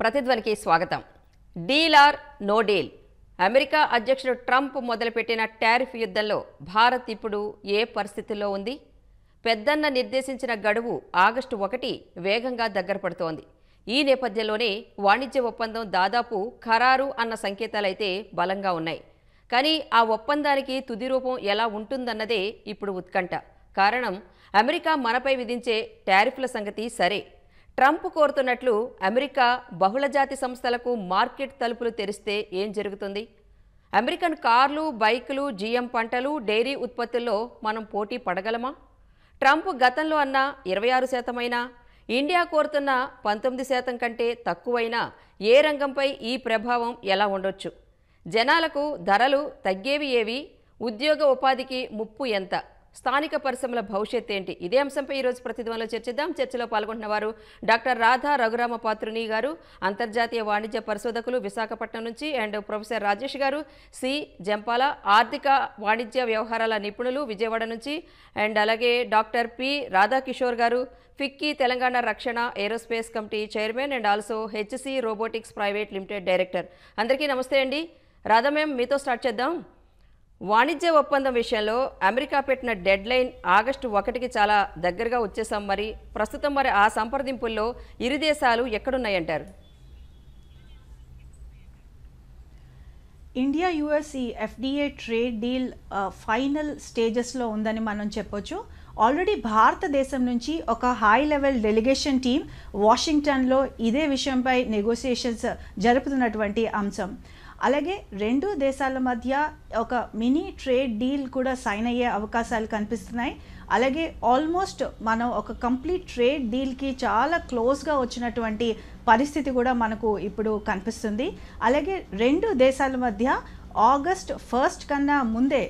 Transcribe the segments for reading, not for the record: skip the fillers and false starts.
ప్రతిధ్వనికి స్వాగతం. Deal or no deal. America అధ్యక్షుడు Trump మొదలుపెట్టిన టారిఫ్ యుద్ధంలో భారత్ ఇప్పుడు ఏ పరిస్థితుల్లో ఉంది? పెద్దన్న నిర్దేశించిన గడువు ఆగస్టు 1 వేగంగా దగ్గర పడుతోంది. ఈ నేపథ్యంలోనే వాణిజ్య ఒప్పందం దాదాపు ఖరారు అన్న సంకేతాలైతే బలంగా ఉన్నాయి. కానీ ఆ ఒప్పందానికి తుది రూపం ఎలా ఉంటుందన్నదే ఇప్పుడు ఉత్కంఠ. కారణం అమెరికా మనపై విధించే టారిఫ్ల సంగతి సరే. ట్రంప్ కోరుతున్నట్లు అమెరికా బహుళజాతి సంస్థలకు మార్కెట్ తలుపులు తెరిస్తే ఏం జరుగుతుంది? అమెరికన్ కార్లు, బైకులు, జీఎం పంటలు, డైరీ ఉత్పత్తుల్లో మనం పోటీ పడగలమా? ట్రంప్ గతంలో అన్న 26% అయినా, ఇండియా కోరుతున్న 19% కంటే తక్కువైనా ఏ రంగంపై ఈ ప్రభావం ఎలా ఉండొచ్చు? జనాలకు ధరలు తగ్గేవి ఏవి? ఉద్యోగ ఉపాధికి ముప్పు ఎంత? స్థానిక పరిశ్రమల భవిష్యత్ ఏంటి? ఇదే అంశంపై ఈరోజు ప్రతిధ్వనిలో చర్చిద్దాం. చర్చలో పాల్గొంటున్న వారు డాక్టర్ రాధా రఘురామ పాత్రుని గారు, అంతర్జాతీయ వాణిజ్య పరిశోధకులు విశాఖపట్నం నుంచి, అండ్ ప్రొఫెసర్ రాజేష్ గారు, సి జంపాల, ఆర్థిక వాణిజ్య వ్యవహారాల నిపుణులు విజయవాడ నుంచి, అండ్ అలాగే డాక్టర్ పి రాధాకిషోర్ గారు, ఫిక్కీ తెలంగాణ రక్షణ aerospace committee chairman and also HC robotics private limited director. అందరికీ నమస్తే అండి. రాధా మేం మీతో స్టార్ట్ చేద్దాం. వాణిజ్య ఒప్పందం విషయంలో అమెరికా పెట్టిన డెడ్ లైన్ ఆగస్టు 1కి చాలా దగ్గరగా వచ్చేసాం. ప్రస్తుతం ఆ సంప్రదింపుల్లో ఇరు దేశాలు ఎక్కడున్నాయంటారు? ఇండియా యుఎస్ ఈ ఎఫ్డిఏ ట్రేడ్ డీల్ ఫైనల్ స్టేజెస్లో ఉందని మనం చెప్పొచ్చు. ఆల్రెడీ భారతదేశం నుంచి ఒక హై లెవెల్ డెలిగేషన్ టీం వాషింగ్టన్లో ఇదే విషయంపై నెగోసియేషన్స్ జరుపుతున్నటువంటి అంశం. అలాగే రెండు దేశాల మధ్య ఒక మినీ ట్రేడ్ డీల్ కూడా సైన్ అయ్యే అవకాశాలు కనిపిస్తున్నాయి. అలాగే ఆల్మోస్ట్ మనం ఒక కంప్లీట్ ట్రేడ్ డీల్కి చాలా క్లోజ్గా వచ్చినటువంటి పరిస్థితి కూడా మనకు ఇప్పుడు కనిపిస్తుంది. అలాగే రెండు దేశాల మధ్య ఆగస్ట్ 1 కన్నా ముందే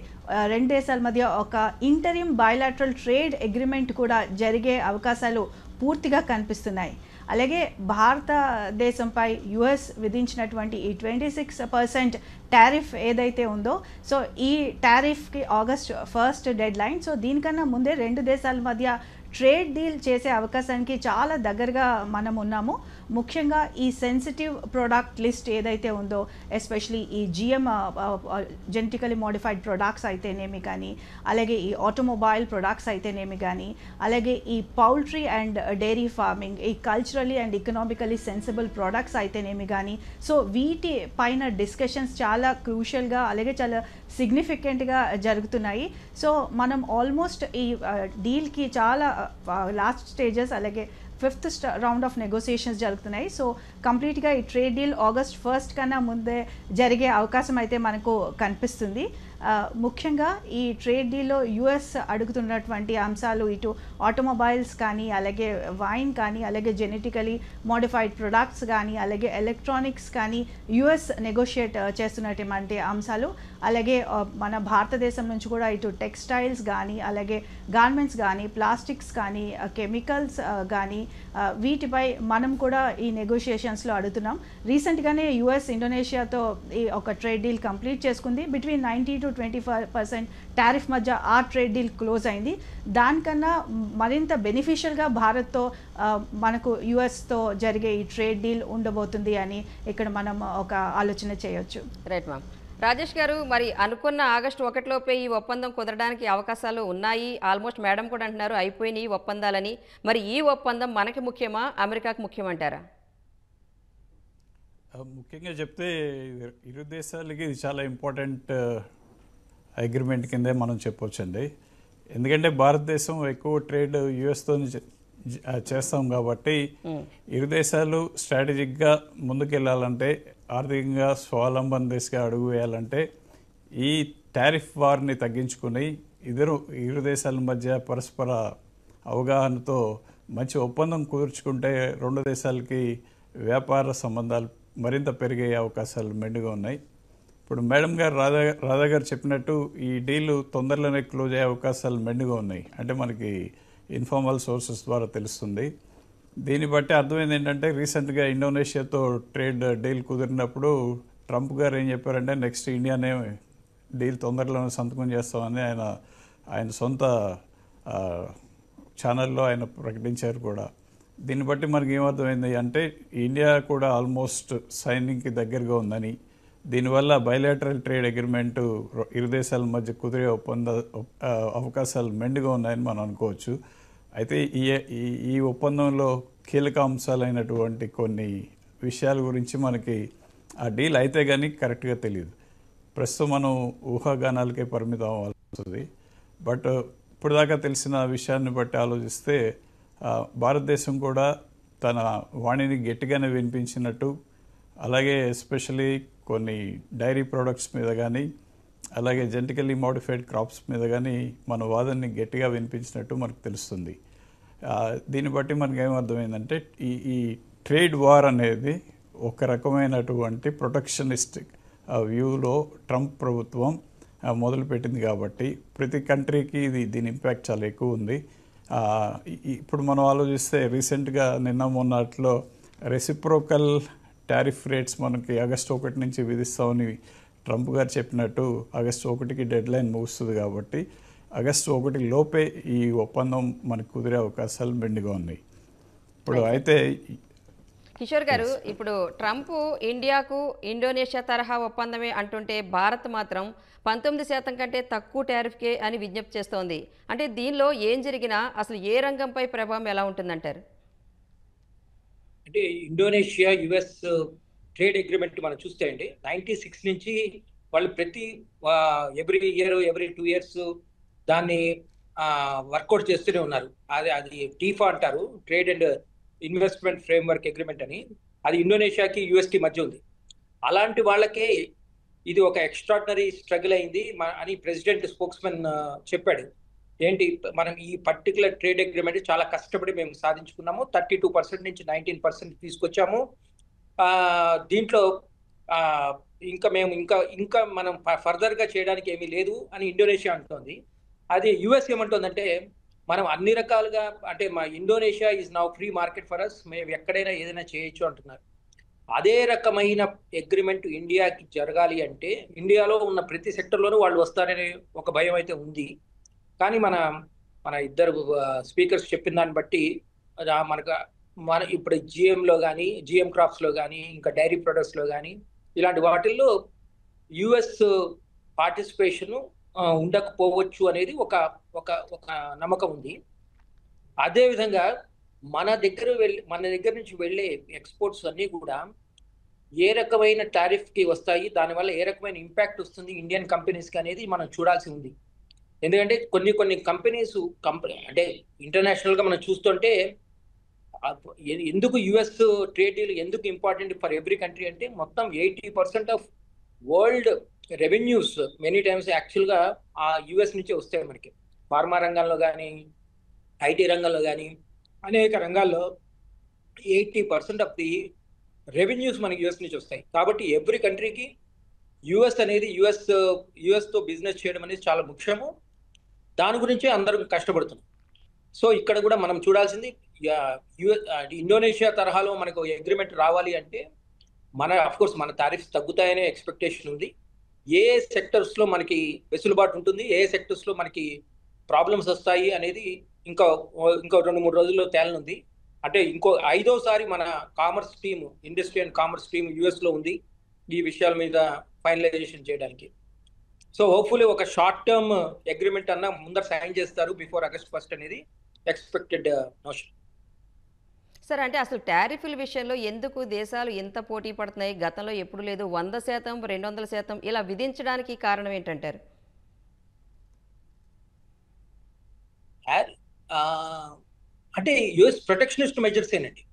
రెండు దేశాల మధ్య ఒక ఇంటరిమ్ బయలాటరల్ ట్రేడ్ అగ్రిమెంట్ కూడా జరిగే అవకాశాలు పూర్తిగా కనిపిస్తున్నాయి. అలాగే భారతదేశంపై యుఎస్ విధించినటువంటి ఈ 26% టారిఫ్ ఏదైతే ఉందో, సో ఈ టారిఫ్కి ఆగస్ట్ 1 డెడ్ లైన్. సో దీనికన్నా ముందే రెండు దేశాల మధ్య ట్రేడ్ డీల్ చేసే అవకాశానికి చాలా దగ్గరగా మనం ఉన్నాము. ముఖ్యంగా ఈ సెన్సిటివ్ ప్రోడక్ట్ లిస్ట్ ఏదైతే ఉందో, ఎస్పెషలీ ఈ జిఎం జెనెటికలీ మోడిఫైడ్ ప్రొడక్ట్స్ అయితేనేమి కానీ, అలాగే ఈ ఆటోమొబైల్ ప్రొడక్ట్స్ అయితేనేమి కానీ, అలాగే ఈ పౌల్ట్రీ అండ్ డైరీ ఫార్మింగ్, ఈ culturally and economically sensible products అయితేనేమి కానీ, సో వీటి పైన డిస్కషన్స్ చాలా క్రూషియల్గా అలాగే చాలా సిగ్నిఫికెంట్గా జరుగుతున్నాయి. సో మనం ఆల్మోస్ట్ ఈ డీల్కి చాలా లాస్ట్ స్టేజెస్ అలాగే 5th రౌండ్ ఆఫ్ నెగోసియేషన్స్ జరుగుతున్నాయి. సో కంప్లీట్గా ఈ ట్రేడ్ డీల్ ఆగస్ట్ 1 కన్నా ముందే జరిగే అవకాశం అయితే మనకు కనిపిస్తుంది. ముఖ్యంగా ఈ ట్రేడ్ డీల్లో యుఎస్ అడుగుతున్నటువంటి అంశాలు ఇటు ఆటోమొబైల్స్ కానీ, అలాగే వైన్ కానీ, అలాగే జెనెటికలీ మోడిఫైడ్ ప్రొడక్ట్స్ కానీ, అలాగే ఎలక్ట్రానిక్స్ కానీ యుఎస్ నెగోషియేట్ చేస్తున్నటువంటి అంశాలు. అలాగే మన భారతదేశం నుంచి కూడా ఇటు టెక్స్టైల్స్ కానీ, అలాగే గార్మెంట్స్ కానీ, ప్లాస్టిక్స్ కానీ, కెమికల్స్ కానీ, వీటిపై మనం కూడా ఈ నెగోషియేషన్స్లో అడుగుతున్నాం. రీసెంట్గానే యుఎస్ ఇండోనేషియాతో ఈ ఒక ట్రేడ్ డీల్ కంప్లీట్ చేసుకుంది. బిట్వీన్ 90 to 25% టారిఫ్ మధ్య ఆ ట్రేడ్ డీల్ క్లోజ్ అయింది. దానికన్నా మరింత బెనిఫిషియల్గా భారత్తో మనకు యుఎస్తో జరిగే ఈ ట్రేడ్ డీల్ ఉండబోతుంది అని ఇక్కడ మనం ఒక ఆలోచన చేయొచ్చు. Right ma'am. రాజేష్ గారు, అనుకున్న ఆగస్టు 1లోపే ఈ ఒప్పందం కుదరడానికి అవకాశాలు ఉన్నాయి. ఆల్మోస్ట్ మేడం కూడా అంటున్నారు అయిపోయినాయి ఒప్పందాలని. ఈ ఒప్పందం మనకి ముఖ్యమా, అమెరికాకు ముఖ్యమంటారా? ముఖ్యంగా చెప్తే ఇరు దేశాలకి ఇది చాలా ఇంపార్టెంట్ అగ్రిమెంట్ కిందే మనం చెప్పొచ్చండి. ఎందుకంటే భారతదేశం ఎక్కువ ట్రేడ్ యుఎస్తో చేస్తాం కాబట్టి ఇరు దేశాలు స్ట్రాటజిక్గా ముందుకెళ్ళాలంటే, ఆర్థికంగా స్వావలంబన దిశగా అడుగు వేయాలంటే ఈ టారిఫ్ వార్ని తగ్గించుకుని ఇరు దేశాల మధ్య పరస్పర అవగాహనతో మంచి ఒప్పందం కుదుర్చుకుంటే రెండు దేశాలకి వ్యాపార సంబంధాలు మరింత పెరిగే అవకాశాలు మెండుగా ఉన్నాయి. ఇప్పుడు మేడం గారు రాధా గారు చెప్పినట్టు ఈ డీలు తొందరలోనే క్లోజ్ అయ్యే అవకాశాలు మెండుగా ఉన్నాయి. అంటే మనకి ఇన్ఫార్మల్ సోర్సెస్ ద్వారా తెలుస్తుంది. దీన్ని బట్టి అర్థమైంది ఏంటంటే, రీసెంట్గా ఇండోనేషియాతో ట్రేడ్ డీల్ కుదిరినప్పుడు ట్రంప్ గారు ఏం చెప్పారంటే, నెక్స్ట్ ఇండియానే డీల్ తొందరలోనే సంతకం చేస్తామని ఆయన సొంత ఛానల్లో ఆయన ప్రకటించారు కూడా. దీన్ని బట్టి మనకి ఏమర్థమైంది అంటే ఇండియా కూడా ఆల్మోస్ట్ సైనింగ్కి దగ్గరగా ఉందని, దీనివల్ల బయలాటరల్ ట్రేడ్ అగ్రిమెంట్ ఇరు దేశాల మధ్య కుదిరే అవకాశాలు మెండుగా ఉన్నాయని మనం అనుకోవచ్చు. అయితే ఈ ఒప్పందంలో కీలక అంశాలైనటువంటి కొన్ని విషయాల గురించి మనకి ఆ డీల్ అయితే కానీ కరెక్ట్గా తెలియదు. ప్రస్తుతం మనం ఊహాగానాలకే పరిమితం అవ్వాల్సి వస్తుంది. బట్ ఇప్పుడు దాకా తెలిసిన విషయాన్ని బట్టి ఆలోచిస్తే భారతదేశం కూడా తన వాణిని గట్టిగానే వినిపించినట్టు, అలాగే ఎస్పెషలీ కొన్ని డైరీ ప్రోడక్ట్స్ మీద కానీ అలాగే జెనెటికల్లీ మోడిఫైడ్ క్రాప్స్ మీద కానీ మన వాదనని గట్టిగా వినిపించినట్టు మనకు తెలుస్తుంది. దీన్ని బట్టి మనకు ఏమర్థమైందంటే ఈ ట్రేడ్ వార్ అనేది ఒక రకమైనటువంటి ప్రొటెక్షనిస్టిక్ వ్యూలో ట్రంప్ ప్రభుత్వం మొదలుపెట్టింది కాబట్టి ప్రతి కంట్రీకి దీని ఇంపాక్ట్ చాలా ఎక్కువ ఉంది. ఇప్పుడు మనం ఆలోచిస్తే రీసెంట్గా నిన్న మొన్నట్లో రెసిప్రోకల్ టారిఫ్ రేట్స్ మనకి ఆగస్టు 1 నుంచి విధిస్తామని ట్రంప్ గారు చెప్పినట్టు ఆగస్టు 1కి డెడ్ లైన్ ముగుస్తుంది కాబట్టి ఆగస్టు 1 లోపే ఈ ఒప్పందం మనకు కుదిరే అవకాశాలు మెండుగా ఉన్నాయి. ఇప్పుడు అయితే కిషోర్ గారు, ఇప్పుడు ట్రంప్ ఇండియాకు ఇండోనేషియా తరహా ఒప్పందమే అంటుంటే భారత్ మాత్రం 19% కంటే తక్కువ టారిఫ్కే అని విజ్ఞప్తి చేస్తోంది. అంటే దీనిలో ఏం జరిగినా అసలు ఏ రంగంపై ప్రభావం ఎలా ఉంటుందంటారు? అంటే ఇండోనేషియా యుఎస్ ట్రేడ్ అగ్రిమెంట్ మనం చూస్తే అండి 96 నుంచి వాళ్ళు ప్రతి ఎవ్రీ ఇయర్ ఎవ్రీ 2 years దాన్ని వర్కౌట్ చేస్తూనే ఉన్నారు. అది టీఫా అంటారు, trade and investment framework agreement అని. అది ఇండోనేషియాకి యుఎస్కి మధ్య ఉంది. అలాంటి వాళ్ళకే ఇది ఒక ఎక్స్ట్రాడినరీ స్ట్రగుల్ అయింది అని ప్రెసిడెంట్ స్పోక్స్మెన్ చెప్పాడు. ఏంటి, మనం ఈ పర్టికులర్ ట్రేడ్ అగ్రిమెంట్ చాలా కష్టపడి మేము సాధించుకున్నాము, 32% నుంచి 19% తీసుకొచ్చాము. దీంట్లో ఇంకా మనం ఫర్దర్గా చేయడానికి ఏమీ లేదు అని ఇండోనేషియా అంటోంది. అది యుఎస్ ఏమంటుందంటే మనం అన్ని రకాలుగా, అంటే మా Indonesia is now free market for us, మేము ఎక్కడైనా ఏదైనా చేయొచ్చు అంటున్నారు. అదే రకమైన అగ్రిమెంట్ ఇండియాకి జరగాలి అంటే ఇండియాలో ఉన్న ప్రతి సెక్టర్లోనూ వాళ్ళు వస్తారనే ఒక భయం అయితే ఉంది. కానీ మన ఇద్దరు స్పీకర్స్ చెప్పిన దాన్ని బట్టి మన ఇప్పుడు జిఎంలో కానీ, జిఎం క్రాప్స్లో కానీ, ఇంకా డైరీ ప్రొడక్ట్స్లో కానీ ఇలాంటి వాటిల్లో యుఎస్ పార్టిసిపేషన్ ఉండకపోవచ్చు అనేది ఒక నమ్మకం ఉంది. అదేవిధంగా మన దగ్గర నుంచి వెళ్ళే ఎక్స్పోర్ట్స్ అన్నీ కూడా ఏ రకమైన టారిఫ్కి వస్తాయి, దానివల్ల ఏ రకమైన ఇంపాక్ట్ వస్తుంది ఇండియన్ కంపెనీస్కి అనేది మనం చూడాల్సి ఉంది. ఎందుకంటే కొన్ని కంపెనీస్ అంటే ఇంటర్నేషనల్గా మనం చూస్తుంటే ఎందుకు యుఎస్ ట్రేడ్ డీల్ ఎందుకు ఇంపార్టెంట్ ఫర్ ఎవ్రీ కంట్రీ అంటే మొత్తం 80% of world revenues many times యాక్చువల్గా ఆ యుఎస్ నుంచే వస్తాయి. మనకి ఫార్మా రంగంలో కానీ, ఐటీ రంగంలో కానీ అనేక రంగాల్లో 80% ఆఫ్ ది రెవెన్యూస్ మనకి యుఎస్ నుంచి వస్తాయి. కాబట్టి ఎవ్రీ కంట్రీకి యుఎస్ అనేది యుఎస్తో బిజినెస్ చేయడం అనేది చాలా ముఖ్యము. దాని గురించే అందరూ కష్టపడుతున్నాం. సో ఇక్కడ కూడా మనం చూడాల్సింది ఇండోనేషియా తరహాలో మనకు అగ్రిమెంట్ రావాలి అంటే అఫ్కోర్స్ మన టారిఫ్స్ తగ్గుతాయనే ఎక్స్పెక్టేషన్ ఉంది. ఏ సెక్టర్స్లో మనకి వెసులుబాటు ఉంటుంది, ఏ సెక్టర్స్లో మనకి ప్రాబ్లమ్స్ వస్తాయి అనేది ఇంకో 2-3 రోజుల్లో తేలనుంది. అంటే ఇంకో 5వసారి మన commerce team, industry and commerce team యుఎస్లో ఉంది ఈ విషయాల మీద ఫైనలైజేషన్ చేయడానికి. సో హోప్ఫుల్లీ ఒక షార్ట్ టర్మ్ అగ్రిమెంట్ అన్న ముందర సైన్ చేస్తారు బిఫోర్ ఆగస్ట్ 1 అనేది ఎక్స్పెక్టెడ్ నోషన్. సార్, అంటే అసలు టారిఫ్ల విషయంలో ఎందుకు దేశాలు ఎంత పోటీ పడుతున్నాయి? గతంలో ఎప్పుడు లేదు. 100%, 200% ఇలా విధించడానికి కారణం ఏంటంటారు? అంటే యుఎస్ ప్రొటెక్షనిస్ట్ మెజర్స్ ఏనండి.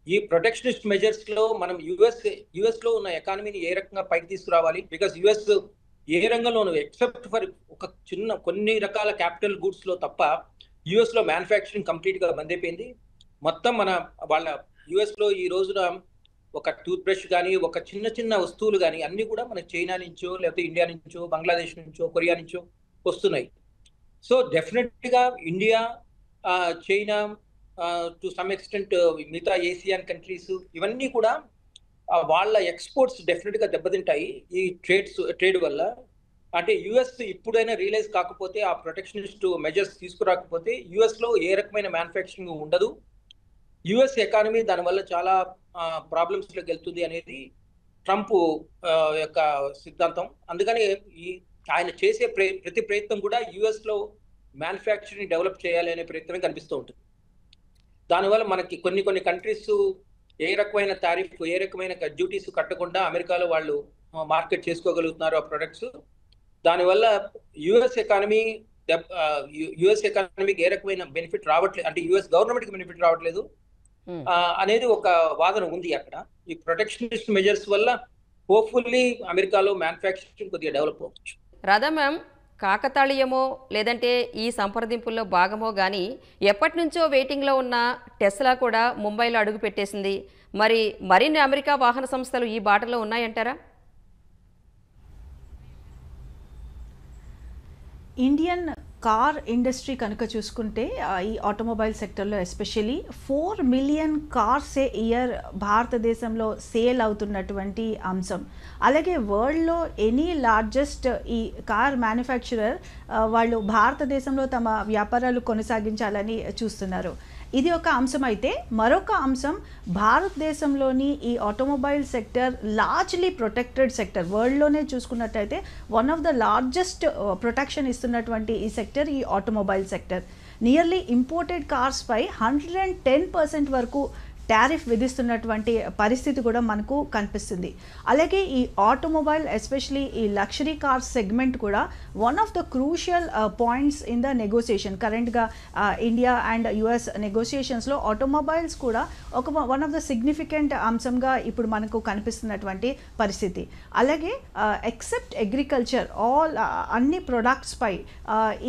ఈ ప్రొటెక్షనిస్ట్ మెజర్స్ లో మనం యుఎస్ లో ఉన్న ఎకానమీని ఏ రకంగా పైకి తీసుకురావాలి. బికాస్ యుఎస్ ఏ రంగంలోనూ ఎక్సెప్ట్ ఫర్ కొన్ని రకాల క్యాపిటల్ గూడ్స్ లో తప్ప యుఎస్ లో మ్యానుఫ్యాక్చరింగ్ కంప్లీట్ గా బంద్ అయిపోయింది. మొత్తం వాళ్ళ యుఎస్ లో ఈ రోజున ఒక టూత్ బ్రష్ కానీ, ఒక చిన్న వస్తువులు కానీ అన్ని కూడా మనకి చైనా నుంచో, లేకపోతే ఇండియా నుంచో, బంగ్లాదేశ్ నుంచో, కొరియా నుంచో వస్తున్నాయి. సో డెఫినెట్ గా India, China, to some extent మిగతా ఏసియన్ కంట్రీస్ ఇవన్నీ కూడా వాళ్ళ ఎక్స్పోర్ట్స్ డెఫినెట్ గా దెబ్బతింటాయి ఈ ట్రేడ్ వల్ల. అంటే యుఎస్ ఇప్పుడైనా రియలైజ్ కాకపోతే, ఆ ప్రొటెక్షనిస్ట్ మెజర్స్ తీసుకురాకపోతే యుఎస్ లో ఏ రకమైన మ్యానుఫ్యాక్చరింగ్ ఉండదు. యుఎస్ ఎకానమీ దానివల్ల చాలా ప్రాబ్లమ్స్లోకి వెళ్తుంది అనేది ట్రంప్ యొక్క సిద్ధాంతం. అందుకని ఆయన చేసే ప్రతి ప్రయత్నం కూడా యుఎస్లో మ్యానుఫ్యాక్చరింగ్ డెవలప్ చేయాలి అనే ప్రయత్నం కనిపిస్తూ ఉంటుంది. దానివల్ల మనకి కొన్ని కంట్రీస్ ఏ రకమైన టారిఫ్, ఏ రకమైన డ్యూటీస్ కట్టకుండా అమెరికాలో వాళ్ళు మార్కెట్ చేసుకోగలుగుతున్నారు ఆ ప్రొడక్ట్స్. దానివల్ల యుఎస్ ఎకానమీకి ఏ రకమైన బెనిఫిట్ రావట్లేదు, అంటే యుఎస్ గవర్నమెంట్కి బెనిఫిట్ రావట్లేదు అనేది ఒక వాదన ఉంది అక్కడ. ఈ ప్రొటెక్షనిస్ట్ మెజర్స్ వల్ల హోప్ఫుల్లీ అమెరికాలో మ్యానుఫ్యాక్చరింగ్ కొద్దిగా డెవలప్ అవ్వచ్చు. రాధా మ్యామ్, కాకతాళీయమో లేదంటే ఈ సంప్రదింపుల్లో భాగమో కానీ ఎప్పటి నుంచో వెయిటింగ్లో ఉన్న టెస్లా కూడా ముంబైలో అడుగు పెట్టేసింది. మరిన్ని అమెరికా వాహన సంస్థలు ఈ బాటలో ఉన్నాయంటారా? ఇండియన్ కార్ ఇండస్ట్రీ కనుక చూసుకుంటే ఈ ఆటోమొబైల్ సెక్టర్లో ఎస్పెషలీ 4 మిలియన్ కార్స్ ఇయర్ భారతదేశంలో సేల్ అవుతున్నటువంటి అంశం. అలాగే వరల్డ్లో ఎనీ లార్జెస్ట్ ఈ కార్ మ్యానుఫ్యాక్చరర్ వాళ్ళు భారతదేశంలో తమ వ్యాపారాలు కొనసాగించాలని చూస్తున్నారు. ఇది ఒక అంశం. అయితే మరొక అంశం, భారతదేశంలోని ఈ automobile sector largely protected sector. వరల్డ్లోనే చూసుకున్నట్టయితే one of the largest protection ఇస్తున్నటువంటి ఈ సెక్టర్ ఈ ఆటోమొబైల్ సెక్టర్. నియర్లీ ఇంపోర్టెడ్ కార్స్పై 110% వరకు టారిఫ్ విధిస్తున్నటువంటి పరిస్థితి కూడా మనకు కనిపిస్తుంది. అలాగే ఈ ఆటోమొబైల్ ఎస్పెషలీ ఈ లగ్జరీ కార్ సెగ్మెంట్ కూడా one of the crucial points in the negotiation. కరెంట్గా ఇండియా అండ్ యుఎస్ నెగోసియేషన్స్లో ఆటోమొబైల్స్ కూడా వన్ ఆఫ్ ద సిగ్నిఫికెంట్ అంశంగా ఇప్పుడు మనకు కనిపిస్తున్నటువంటి పరిస్థితి. అలాగే ఎక్సెప్ట్ అగ్రికల్చర్ అన్ని ప్రొడక్ట్స్పై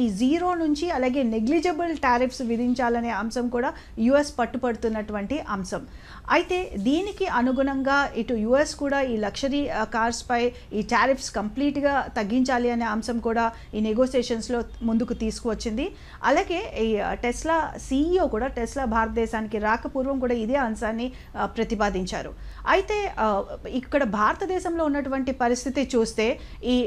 ఈ 0 నుంచి అలాగే నెగ్లిజిబుల్ టారిఫ్స్ విధించాలనే అంశం కూడా యుఎస్ పట్టుపడుతున్నటువంటి అంశం. అయితే దీనికి అనుగుణంగా ఇటు యుఎస్ కూడా ఈ లగ్జరీ కార్స్పై ఈ టారిఫ్స్ కంప్లీట్గా తగ్గించాలి అనే అంశం కూడా ఈ నెగోసియేషన్స్లో ముందుకు తీసుకువచ్చింది. అలాగే ఈ టెస్లా CEO కూడా టెస్లా భారతదేశానికి రాకపూర్వం కూడా ఇదే అంశాన్ని ప్రతిపాదించారు. అయితే ఇక్కడ భారతదేశంలో ఉన్నటువంటి పరిస్థితి చూస్తే ఈ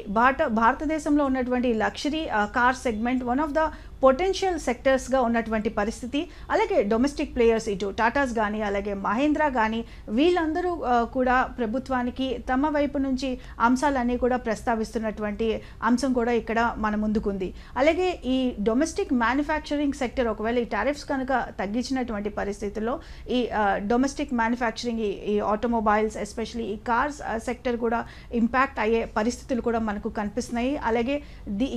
భారతదేశంలో ఉన్నటువంటి luxury car segment one of the potential సెక్టర్స్గా ఉన్నటువంటి పరిస్థితి. అలాగే డొమెస్టిక్ ప్లేయర్స్ ఇటు టాటాస్ కానీ అలాగే మహేంద్రా కానీ వీళ్ళందరూ కూడా ప్రభుత్వానికి తమ వైపు నుంచి అంశాలన్నీ కూడా ప్రస్తావిస్తున్నటువంటి అంశం కూడా ఇక్కడ మన ముందుకుంది. అలాగే ఈ డొమెస్టిక్ మ్యానుఫ్యాక్చరింగ్ సెక్టర్ ఒకవేళ ఈ టారిఫ్స్ కనుక తగ్గించినటువంటి పరిస్థితుల్లో ఈ డొమెస్టిక్ మ్యానుఫ్యాక్చరింగ్ ఈ ఆటోమొబైల్స్ ఎస్పెషలీ ఈ కార్స్ సెక్టర్ కూడా ఇంపాక్ట్ అయ్యే పరిస్థితులు కూడా మనకు కనిపిస్తున్నాయి. అలాగే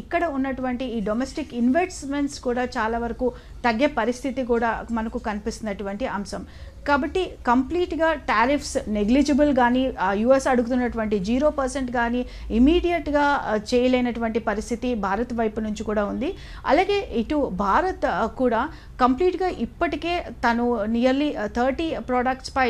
ఇక్కడ ఉన్నటువంటి ఈ డొమెస్టిక్ ఇన్వెస్ట్మెంట్స్ కూడా చాలా వరకు తగ్గే పరిస్థితి కూడా మనకు కనిపిస్తున్నటువంటి అంశం. కాబట్టి కంప్లీట్గా టారిఫ్స్ నెగ్లిజిబుల్ కానీ యుఎస్ అడుగుతున్నటువంటి 0% కానీ ఇమీడియట్గా చేయలేనటువంటి పరిస్థితి భారత్ వైపు నుంచి కూడా ఉంది. అలాగే ఇటు భారత్ కూడా కంప్లీట్గా ఇప్పటికే తను నియర్లీ 30 ప్రోడక్ట్స్ పై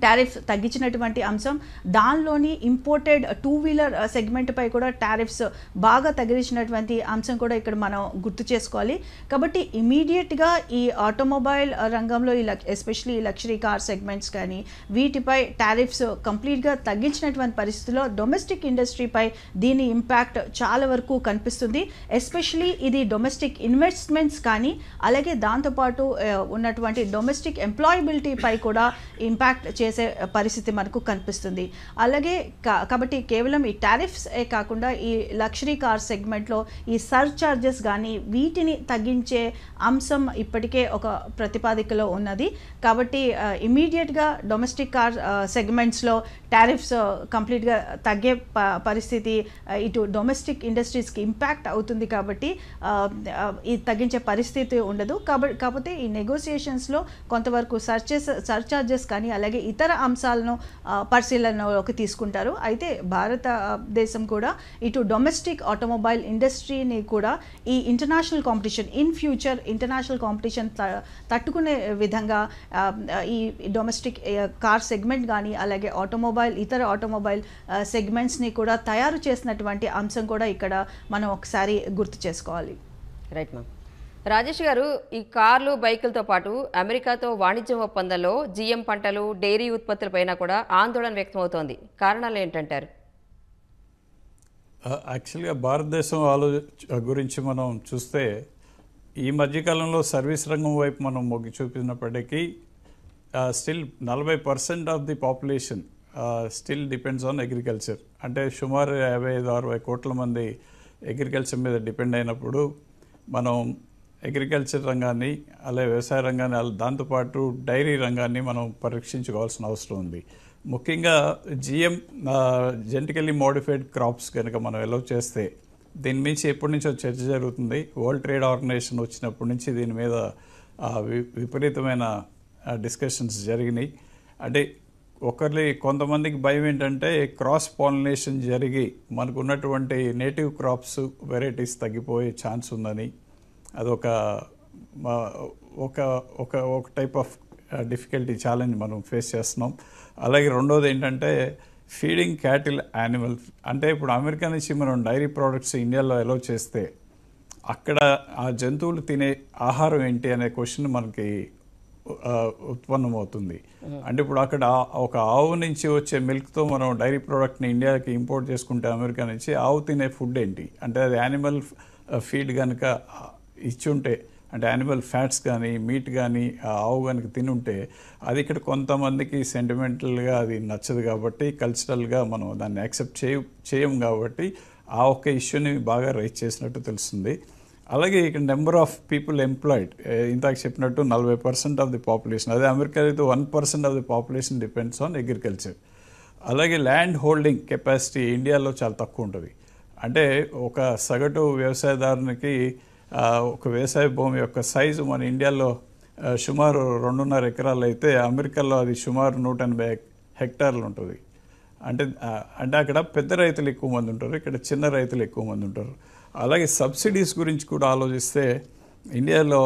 టారిఫ్ తగ్గించినటువంటి అంశం. దానిలోని ఇంపోర్టెడ్ 2-వీలర్ సెగ్మెంట్పై కూడా టారిఫ్స్ బాగా తగ్గించినటువంటి అంశం కూడా ఇక్కడ మనం గుర్తు చేసుకోవాలి. కాబట్టి ఇమీడియట్గా ఈ ఆటోమొబైల్ రంగంలో ఎస్పెషలీ ఈ లగ్జరీ కార్ సెగ్మెంట్స్ కానీ వీటిపై టారిఫ్స్ కంప్లీట్గా తగ్గించినటువంటి పరిస్థితుల్లో డొమెస్టిక్ ఇండస్ట్రీపై దీని ఇంపాక్ట్ చాలా వరకు కనిపిస్తుంది. ఎస్పెషలీ ఇది డొమెస్టిక్ ఇన్వెస్ట్మెంట్స్ కానీ అలాగే దాంతోపాటు ఉన్నటువంటి డొమెస్టిక్ ఎంప్లాయబిలిటీపై కూడా ఇంపాక్ట్ చేసే పరిస్థితి మనకు కనిపిస్తుంది. అలాగే కాబట్టి కేవలం ఈ టారిఫ్స్ కాకుండా ఈ లగ్జరీ కార్ సెగ్మెంట్లో ఈ సర్చార్జెస్ కానీ వీటిని తగ్గించే అంశం ఇప్పటికే ఒక ప్రతిపాదికలో ఉన్నది. కాబట్టి ఇమీడియట్గా డొమెస్టిక్ కార్ సెగ్మెంట్స్లో టారిఫ్స్ కంప్లీట్గా తగ్గే పరిస్థితి ఇటు డొమెస్టిక్ ఇండస్ట్రీస్కి ఇంపాక్ట్ అవుతుంది. కాబట్టి ఇది తగ్గించే పరిస్థితి ఉండదు. కాకపోతే ఈ నెగోసియేషన్స్లో కొంతవరకు సర్చార్జెస్ కానీ అలాగే ఇతర అంశాలను పరిశీలనలోకి తీసుకుంటారు. అయితే భారతదేశం కూడా ఇటు డొమెస్టిక్ ఆటోమొబైల్ ఇండస్ట్రీని కూడా ఈ international competition in future international competition తట్టుకునే విధంగా ఈ డొమెస్టిక్ కార్ సెగ్మెంట్ కానీ అలాగే ఇతర ఆటోమొబైల్ సెగ్మెంట్స్ని కూడా తయారు చేసినటువంటి అంశం కూడా ఇక్కడ మనం ఒకసారి గుర్తు చేసుకోవాలి. Right ma'am. రాజేష్ గారు, ఈ కార్లు బైకులతో పాటు అమెరికాతో వాణిజ్య ఒప్పందంలో GM పంటలు డైరీ ఉత్పత్తులపైన కూడా ఆందోళన వ్యక్తమవుతోంది. కారణాలు ఏంటంటారు? యాక్చువల్గా భారతదేశం గురించి మనం చూస్తే ఈ మధ్యకాలంలో సర్వీస్ రంగం వైపు మనం మొగ్గు చూపినప్పటికీ still 40% of the population still depends on agriculture. అంటే సుమారు 55-60 కోట్ల మంది అగ్రికల్చర్ మీద డిపెండ్ అయినప్పుడు మనం అగ్రికల్చర్ రంగాన్ని, అలాగే వ్యవసాయ రంగాన్ని, దాంతోపాటు డైరీ రంగాన్ని మనం పరీక్షించుకోవాల్సిన అవసరం ఉంది. ముఖ్యంగా జిఎం జెనెటికల్లీ మోడిఫైడ్ క్రాప్స్ కనుక మనం ఎలవ్ చేస్తే, దీని నుంచి ఎప్పటి నుంచో చర్చ జరుగుతుంది. వరల్డ్ ట్రేడ్ ఆర్గనైజేషన్ వచ్చినప్పటి నుంచి దీని మీద విపరీతమైన డిస్కషన్స్ జరిగినాయి. అంటే కొంతమందికి భయం ఏంటంటే క్రాస్ పాలినేషన్ జరిగి మనకు ఉన్నటువంటి నేటివ్ క్రాప్స్ వెరైటీస్ తగ్గిపోయే ఛాన్స్ ఉందని. అదొక ఒక ఒక ఒక టైప్ ఆఫ్ డిఫికల్టీ ఛాలెంజ్ మనం ఫేస్ చేస్తున్నాం. అలాగే రెండోది ఏంటంటే ఫీడింగ్ క్యాటిల్ యానిమల్. అంటే ఇప్పుడు అమెరికా నుంచి మనం డైరీ ప్రోడక్ట్స్ ఇండియాలో ఎలో చేస్తే అక్కడ ఆ జంతువులు తినే ఆహారం ఏంటి అనే క్వశ్చన్ మనకి ఉత్పన్నమవుతుంది. అంటే ఇప్పుడు అక్కడ ఒక ఆవు నుంచి వచ్చే మిల్క్తో మనం డైరీ ప్రోడక్ట్ని ఇండియాకి ఇంపోర్ట్ చేసుకుంటే అమెరికా నుంచి, ఆవు తినే ఫుడ్ ఏంటి? అంటే అది యానిమల్ ఫీడ్ కనుక ఇచ్చుంటే, అంటే యానిమల్ ఫ్యాట్స్ కానీ మీట్ కానీ ఆవు కనుక తినుంటే, అది ఇక్కడ కొంతమందికి సెంటిమెంటల్గా అది నచ్చదు కాబట్టి, కల్చరల్గా మనం దాన్ని యాక్సెప్ట్ చేయం కాబట్టి ఆ ఒక్క ఇష్యూని బాగా రైజ్ చేసినట్టు తెలుస్తుంది. అలాగే ఇక్కడ నెంబర్ ఆఫ్ పీపుల్ ఎంప్లాయిడ్, ఇందాక చెప్పినట్టు 40% ఆఫ్ ది పాపులేషన్. అదే అమెరికా అయితే 1% of the population depends on agriculture. అలాగే ల్యాండ్ హోల్డింగ్ కెపాసిటీ ఇండియాలో చాలా తక్కువ ఉంటుంది. అంటే ఒక సగటు వ్యవసాయదారునికి ఒక వ్యవసాయ భూమి యొక్క సైజు మన ఇండియాలో సుమారు 2.5 ఎకరాలు అయితే, అమెరికాలో అది సుమారు 180 హెక్టార్లు ఉంటుంది. అంటే అక్కడ పెద్ద రైతులు ఎక్కువ మంది ఉంటారు, ఇక్కడ చిన్న రైతులు ఎక్కువ మంది ఉంటారు. అలాగే సబ్సిడీస్ గురించి కూడా ఆలోచిస్తే, ఇండియాలో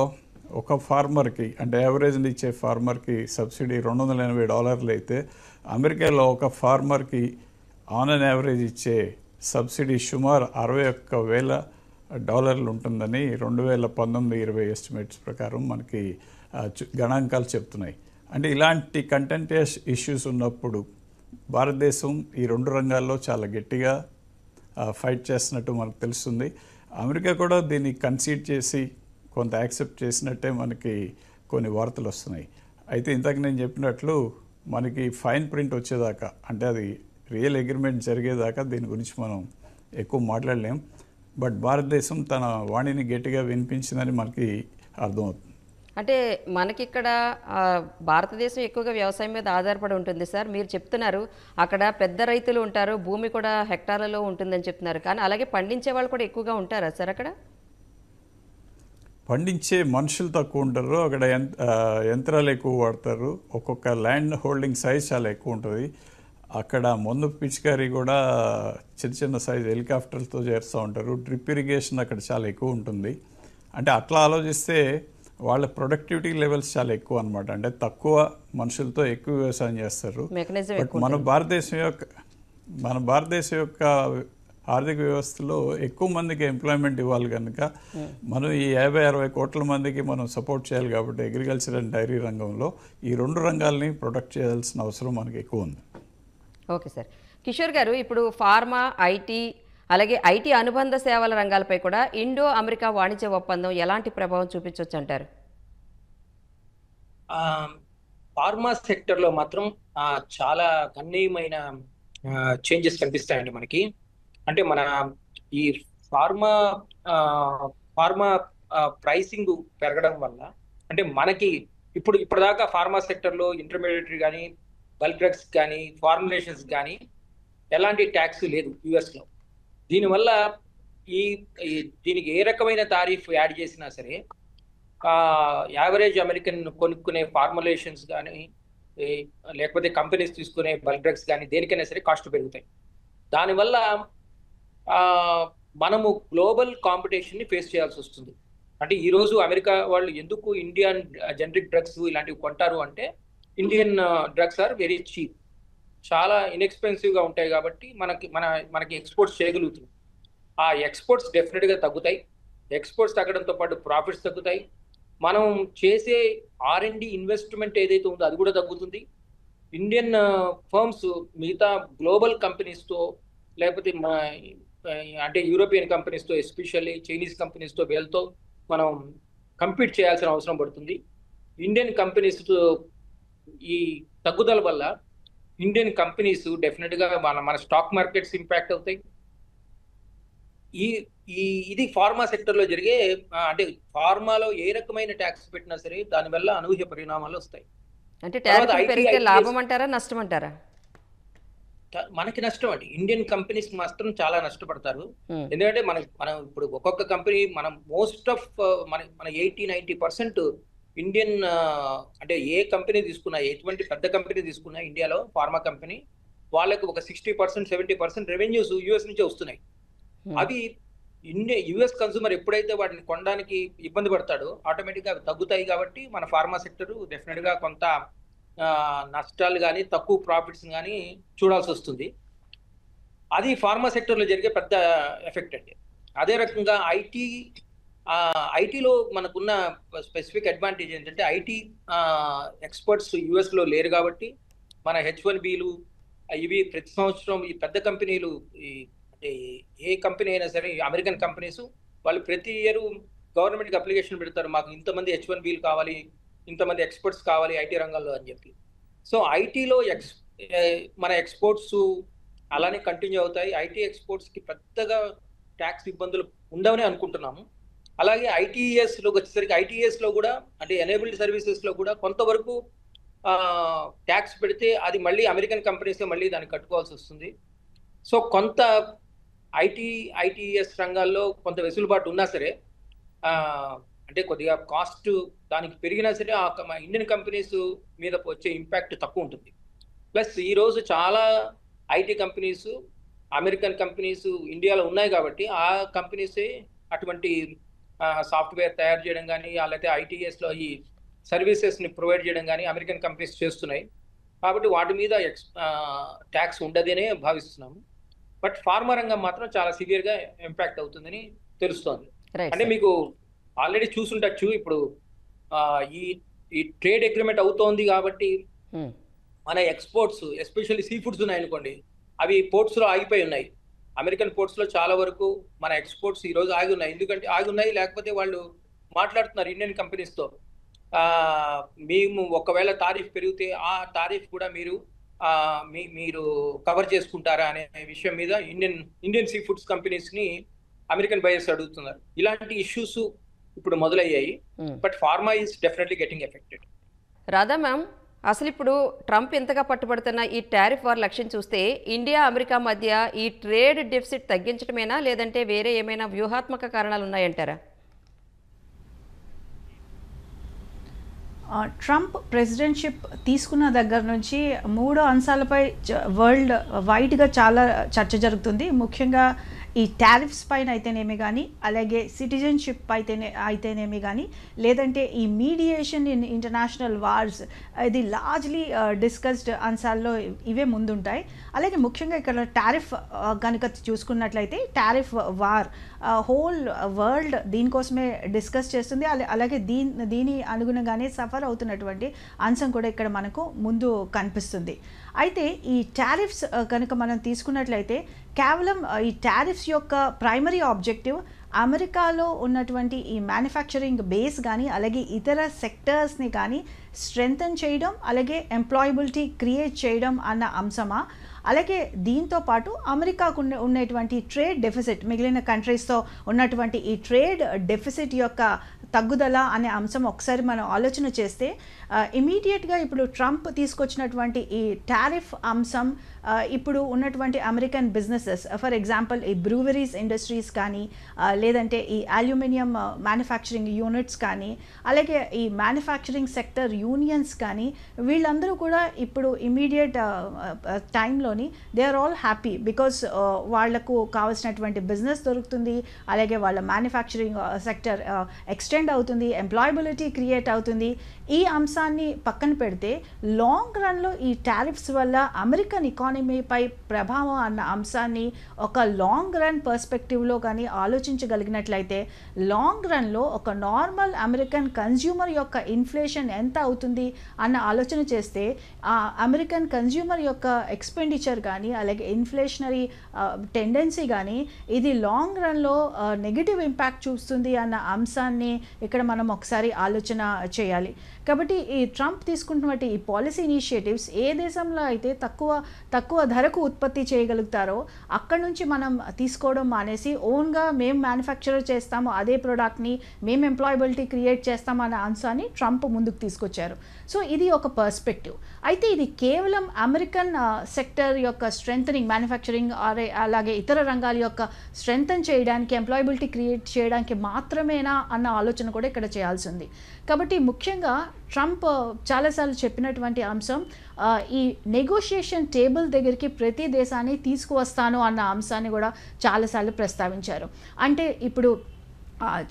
ఒక ఫార్మర్కి, అంటే యావరేజ్ని ఇచ్చే ఫార్మర్కి సబ్సిడీ $280 అయితే, అమెరికాలో ఒక ఫార్మర్కి ఆన్ అన్ యావరేజ్ ఇచ్చే సబ్సిడీ సుమారు $61,000 ఉంటుందని 2019-20 ఎస్టిమేట్స్ ప్రకారం మనకి గణాంకాలు చెప్తున్నాయి. అంటే ఇలాంటి కంటెంటియస్ ఇష్యూస్ ఉన్నప్పుడు భారతదేశం ఈ 2 రంగాల్లో చాలా గట్టిగా ఫైట్ చేస్తున్నట్టు మనకు తెలుస్తుంది. అమెరికా కూడా దీన్ని కన్సీడ్ చేసి కొంత యాక్సెప్ట్ చేసినట్టే మనకి కొన్ని వార్తలు వస్తున్నాయి. అయితే ఇంతకు నేను చెప్పినట్లు మనకి ఫైన్ ప్రింట్ వచ్చేదాకా, అంటే అది రియల్ అగ్రిమెంట్ జరిగేదాకా దీని గురించి మనం ఎక్కువ మాట్లాడలేం. బట్ భారతదేశం తన వాణిని గట్టిగా వినిపించిందని మనకి అర్థమవుతుంది. అంటే మనకిక్కడ భారతదేశం ఎక్కువగా వ్యవసాయం మీద ఆధారపడి ఉంటుంది సార్. మీరు చెప్తున్నారు అక్కడ పెద్ద రైతులు ఉంటారు, భూమి కూడా హెక్టార్లలో ఉంటుందని చెప్తున్నారు. కానీ అలాగే పండించే వాళ్ళు కూడా ఎక్కువగా ఉంటారా సార్ అక్కడ? పండించే మనుషులు తక్కువ ఉంటారు, అక్కడ యంత్రాలు ఎక్కువ వాడతారు. ఒక్కొక్క ల్యాండ్ హోల్డింగ్ సైజ్ చాలా ఎక్కువ ఉంటుంది. అక్కడ మందు పిచికారీ కూడా చిన్న చిన్న సైజ్ హెలికాప్టర్లతో చేస్తూ ఉంటారు. డ్రిప్ ఇరిగేషన్ అక్కడ చాలా ఎక్కువ ఉంటుంది. అంటే అట్లా ఆలోచిస్తే వాళ్ళ ప్రొడక్టివిటీ లెవెల్స్ చాలా ఎక్కువ అనమాట. అంటే తక్కువ మనుషులతో ఎక్కువ వ్యవసాయం చేస్తారు. బట్ మన భారతదేశం యొక్క ఆర్థిక వ్యవస్థలో ఎక్కువ మందికి ఎంప్లాయ్మెంట్ ఇవ్వాలి కనుక మనం ఈ 50-60 కోట్ల మందికి మనం సపోర్ట్ చేయాలి. కాబట్టి అగ్రికల్చర్ అండ్ డైరీ రంగంలో ఈ 2 రంగాల్ని ప్రొటెక్ట్ చేయాల్సిన అవసరం మనకి ఎక్కువ ఉంది. Okay sir. కిషోర్ గారు, ఇప్పుడు ఫార్మా, ఐటీ, అలాగే ఐటీ అనుబంధ సేవల రంగాలపై కూడా ఇండో అమెరికా వాణిజ్య ఒప్పందం ఎలాంటి ప్రభావం చూపించవచ్చు అంటారు? ఫార్మా సెక్టర్లో మాత్రం చాలా గణనీయమైన చేంజెస్ కనిపిస్తాయండి మనకి. అంటే మన ఈ ఫార్మా ప్రైసింగ్ పెరగడం వల్ల, అంటే మనకి ఇప్పటిదాకా ఫార్మా సెక్టర్లో ఇంటర్మీడియట్ కానీ, బల్క్ డ్రగ్స్ కానీ, ఫార్ములేషన్స్ కానీ ఎలాంటి ట్యాక్స్ లేదు యుఎస్లో. దీనివల్ల దీనికి ఏ రకమైన తారీఫ్ యాడ్ చేసినా సరే యావరేజ్ అమెరికన్ కొనుక్కునే ఫార్ములేషన్స్ కానీ, లేకపోతే కంపెనీస్ తీసుకునే బల్క్ డ్రగ్స్ కానీ దేనికైనా సరే కాస్ట్ పెరుగుతాయి. దానివల్ల మనము గ్లోబల్ కాంపిటీషన్ని ఫేస్ చేయాల్సి వస్తుంది. అంటే ఈరోజు అమెరికా వాళ్ళు ఎందుకు ఇండియన్ జనరిక్ డ్రగ్స్ ఇలాంటివి కొంటారు అంటే, Indian drugs are very cheap, చాలా ఇన్ఎక్స్పెన్సివ్గా ఉంటాయి కాబట్టి మనకి ఎక్స్పోర్ట్స్ చేయగలుగుతున్నాం. ఆ ఎక్స్పోర్ట్స్ డెఫినెట్గా తగ్గుతాయి. ఎక్స్పోర్ట్స్ తగ్గడంతో పాటు ప్రాఫిట్స్ తగ్గుతాయి. మనం చేసే R&D ఇన్వెస్ట్మెంట్ ఏదైతే ఉందో అది కూడా తగ్గుతుంది. ఇండియన్ ఫర్మ్స్ మిగతా గ్లోబల్ కంపెనీస్తో, లేకపోతే అంటే యూరోపియన్ కంపెనీస్తో, ఎస్పెషల్లీ చైనీస్ కంపెనీస్తో, వీళ్ళతో మనం కంపీట్ చేయాల్సిన అవసరం పడుతుంది. ఇండియన్ కంపెనీస్ ఈ తగ్గుదల వల్ల ఇండియన్ కంపెనీస్ డెఫినెట్గా మన స్టాక్ మార్కెట్స్ ఇంపాక్ట్ అవుతాయి. ఈ ఈ ఇది ఫార్మా సెక్టర్లో జరిగే అంటే ఫార్మాలో ఏ రకమైన ట్యాక్స్ పెట్టినా సరే దానివల్ల అనూహ్య పరిణామాలు వస్తాయి. అంటే తర్వాత టారిఫ్ IT, పెరిగితే ITS లాభం అంటారా, నష్టం అంటారా? మనకి నష్టం అండి. ఇండియన్ కంపెనీస్ మాత్రం చాలా నష్టపడతారు. ఉమ్, ఎందుకంటే మనం ఇప్పుడు ఒక్కొక్క కంపెనీ మనం మోస్ట్ ఆఫ్ మన 80-90% ఇండియన్ అంటే ఏ కంపెనీ తీసుకున్నా, ఎటువంటి పెద్ద కంపెనీ తీసుకున్నా ఇండియాలో ఫార్మా కంపెనీ వాళ్ళకి ఒక 60% 70% రెవెన్యూస్ యూఎస్ నుంచే వస్తున్నాయి. ఉమ్, అవి యుఎస్ కన్సూమర్ ఎప్పుడైతే వాటిని కొనడానికి ఇబ్బంది పడతాడో ఆటోమేటిక్గా అవి తగ్గుతాయి. కాబట్టి మన ఫార్మా సెక్టర్ డెఫినెట్గా కొంత నష్టాలు కానీ తక్కువ ప్రాఫిట్స్ కానీ చూడాల్సి వస్తుంది. అది ఫార్మా సెక్టర్లో జరిగే పెద్ద ఎఫెక్ట్ అండి. అదే రకంగా ఐటీలో మనకున్న స్పెసిఫిక్ అడ్వాంటేజ్ ఏంటంటే ఐటీ ఎక్స్పర్ట్స్ యుఎస్లో లేరు కాబట్టి మన H1Bలు ఇవి ప్రతి సంవత్సరం ఈ పెద్ద కంపెనీలు అంటే ఏ కంపెనీ అయినా సరే అమెరికన్ కంపెనీస్ వాళ్ళు ప్రతి ఇయర్ గవర్నమెంట్కి అప్లికేషన్ పెడతారు, మాకు ఇంతమంది H1Bలు కావాలి, ఇంతమంది ఎక్స్పర్ట్స్ కావాలి ఐటీ రంగంలో అని చెప్పి. సో ఐటీలో మన ఎక్స్పోర్ట్స్ అలానే కంటిన్యూ అవుతాయి. ఐటీ ఎక్స్పోర్ట్స్కి పెద్దగా ట్యాక్స్ ఇబ్బందులు ఉండవని అనుకుంటున్నాము. అలాగే ఐటీఎస్లోకి వచ్చేసరికి ఐటీఎస్లో కూడా అంటే ఎనేబుల్డ్ సర్వీసెస్లో కూడా కొంతవరకు ట్యాక్స్ పెడితే అది మళ్ళీ అమెరికన్ కంపెనీసే మళ్ళీ దాన్ని కట్టుకోవాల్సి వస్తుంది. సో కొంత ఐటీఎస్ రంగాల్లో కొంత వెసులుబాటు ఉన్నా సరే అంటే కొద్దిగా కాస్ట్ దానికి పెరిగినా సరే ఇండియన్ కంపెనీస్ మీద వచ్చే ఇంపాక్ట్ తక్కువ ఉంటుంది. ప్లస్ ఈరోజు చాలా ఐటీ కంపెనీస్ అమెరికన్ కంపెనీస్ ఇండియాలో ఉన్నాయి కాబట్టి ఆ కంపెనీసే అటువంటి సాఫ్ట్వేర్ తయారు చేయడం కానీ లేకపోతే ఐటీఎస్లో ఈ సర్వీసెస్ని ప్రొవైడ్ చేయడం కానీ అమెరికన్ కంపెనీస్ చేస్తున్నాయి. కాబట్టి వాటి మీద ట్యాక్స్ ఉండదనే భావిస్తున్నాము. బట్ ఫార్మా రంగం మాత్రం చాలా సివియర్గా ఇంపాక్ట్ అవుతుందని తెలుస్తోంది. అంటే మీకు ఆల్రెడీ చూసుండొచ్చు, ఇప్పుడు ఈ ట్రేడ్ అగ్రిమెంట్ అవుతోంది కాబట్టి మన ఎక్స్పోర్ట్స్ ఎస్పెషల్లీ సీ ఫుడ్స్ ఉన్నాయనుకోండి, అవి పోర్ట్స్లో ఆగిపోయి ఉన్నాయి. అమెరికన్ పోర్ట్స్లో చాలా వరకు మన ఎక్స్పోర్ట్స్ ఈరోజు ఆగి ఉన్నాయి. ఎందుకంటే ఆగి ఉన్నాయి, లేకపోతే వాళ్ళు మాట్లాడుతున్నారు ఇండియన్ కంపెనీస్తో, మేము ఒకవేళ టారిఫ్ పెరిగితే ఆ టారిఫ్ కూడా మీరు కవర్ చేసుకుంటారా అనే విషయం మీద ఇండియన్ సీ ఫుడ్స్ కంపెనీస్ని అమెరికన్ బయర్స్ అడుగుతున్నారు. ఇలాంటి ఇష్యూస్ ఇప్పుడు మొదలయ్యాయి. But pharma is definitely getting affected. Radha ma'am, అసలు ఇప్పుడు ట్రంప్ ఎంతగా పట్టుబడుతున్న ఈ టారిఫ్ వార్ లక్ష్యం చూస్తే ఇండియా అమెరికా మధ్య ఈ ట్రేడ్ డెఫిసిట్ తగ్గించడమేనా, లేదంటే వేరే ఏమైనా వ్యూహాత్మక కారణాలు ఉన్నాయంటారా? ట్రంప్ ప్రెసిడెంట్షిప్ తీసుకున్న దగ్గర నుంచి 3 అంశాలపై వరల్డ్ వైడ్గా చాలా చర్చ జరుగుతుంది. ముఖ్యంగా ఈ టారిఫ్స్ పైన అయితేనేమి కానీ, అలాగే సిటిజన్షిప్ అయితేనేమి కానీ, లేదంటే ఈ మీడియేషన్ ఇన్ ఇంటర్నేషనల్ వార్స్, ఇది లార్జ్లీ డిస్కస్డ్ అంశాల్లో ఇవే ముందుంటాయి. అలాగే ముఖ్యంగా ఇక్కడ టారిఫ్ కనుక చూసుకున్నట్లయితే టారిఫ్ వార్ హోల్ వరల్డ్ దీనికోసమే డిస్కస్ చేస్తుంది. అలాగే దీని అనుగుణంగానే సఫర్ అవుతున్నటువంటి అంశం కూడా ఇక్కడ మనకు ముందు కనిపిస్తుంది. అయితే ఈ టారిఫ్స్ కనుక మనం తీసుకున్నట్లయితే కేవలం ఈ టారిఫ్స్ యొక్క ప్రైమరీ ఆబ్జెక్టివ్ అమెరికాలో ఉన్నటువంటి ఈ మ్యానుఫ్యాక్చరింగ్ బేస్ కానీ, అలాగే ఇతర సెక్టర్స్ని కానీ స్ట్రెంథన్ చేయడం, అలాగే ఎంప్లాయబిలిటీ క్రియేట్ చేయడం అన్న అంశమా, అలాగే దీంతో పాటు అమెరికాకు ఉన్నటువంటి ట్రేడ్ డెఫిసిట్, మిగిలిన కంట్రీస్తో ఉన్నటువంటి ఈ ట్రేడ్ డెఫిసిట్ యొక్క తగ్గుదల అనే అంశం ఒకసారి మనం ఆలోచన చేస్తే ఇమీడియట్గా ఇప్పుడు ట్రంప్ తీసుకొచ్చినటువంటి ఈ టారిఫ్ అంశం ఇప్పుడు ఉన్నటువంటి అమెరికన్ బిజినెసెస్, ఫర్ ఎగ్జాంపుల్ ఈ బ్రూవరీస్ ఇండస్ట్రీస్ కానీ, లేదంటే ఈ అల్యూమినియం మ్యానుఫ్యాక్చరింగ్ యూనిట్స్ కానీ, అలాగే ఈ మ్యానుఫ్యాక్చరింగ్ సెక్టర్ యూనియన్స్ కానీ, వీళ్ళందరూ కూడా ఇప్పుడు ఇమీడియట్ టైంలోని they are all happy because వాళ్లకు కావాల్సినటువంటి బిజినెస్ దొరుకుతుంది, అలాగే వాళ్ళ మ్యానుఫ్యాక్చరింగ్ సెక్టర్ ఎక్స్టెండ్ అవుతుంది, ఎంప్లాయబిలిటీ క్రియేట్ అవుతుంది. ఈ అంశాన్ని పక్కన పెడితే లాంగ్ రన్లో ఈ టారిఫ్స్ వల్ల అమెరికన్ ఎకానమీపై ప్రభావం అన్న అంశాన్ని ఒక లాంగ్ రన్ పర్స్పెక్టివ్లో కానీ ఆలోచించగలిగినట్లయితే లాంగ్ రన్లో ఒక నార్మల్ అమెరికన్ కన్జ్యూమర్ యొక్క ఇన్ఫ్లేషన్ ఎంత అవుతుంది అన్న ఆలోచన చేస్తే ఆ అమెరికన్ కన్జ్యూమర్ యొక్క ఎక్స్పెండిచర్ ఎక్స్పెండిచర్ కానీ అలాగే ఇన్ఫ్లేషనరీ టెండెన్సీ కానీ ఇది లాంగ్ రన్లో నెగిటివ్ ఇంపాక్ట్ చూస్తుంది అన్న అంశాన్ని ఇక్కడ మనం ఒకసారి ఆలోచన చేయాలి. కాబట్టి ఈ ట్రంప్ తీసుకుంటున్నటువంటి ఈ పాలసీ ఇనిషియేటివ్స్ ఏ దేశంలో అయితే తక్కువ ధరకు ఉత్పత్తి చేయగలుగుతారో అక్కడ నుంచి మనం తీసుకోవడం మానేసి ఓన్గా మేము మ్యానుఫ్యాక్చర్ చేస్తాము అదే ప్రోడక్ట్ని, మేము ఎంప్లాయబిలిటీ క్రియేట్ చేస్తాము అనే అంశాన్ని ట్రంప్ ముందుకు తీసుకొచ్చారు. సో ఇది ఒక పర్స్పెక్టివ్. అయితే ఇది కేవలం అమెరికన్ సెక్టర్ యొక్క స్ట్రెంథనింగ్, మ్యానుఫ్యాక్చరింగ్ అలాగే ఇతర రంగాల యొక్క స్ట్రెంథన్ చేయడానికి, ఎంప్లాయబిలిటీ క్రియేట్ చేయడానికి మాత్రమేనా అన్న ఆలోచన కూడా ఇక్కడ చేయాల్సి ఉంది. కాబట్టి ముఖ్యంగా ట్రంప్ చాలాసార్లు చెప్పినటువంటి అంశం ఈ నెగోషియేషన్ టేబుల్ దగ్గరికి ప్రతి దేశాన్ని తీసుకువస్తాను అన్న అంశాన్ని కూడా చాలాసార్లు ప్రస్తావించారు. అంటే ఇప్పుడు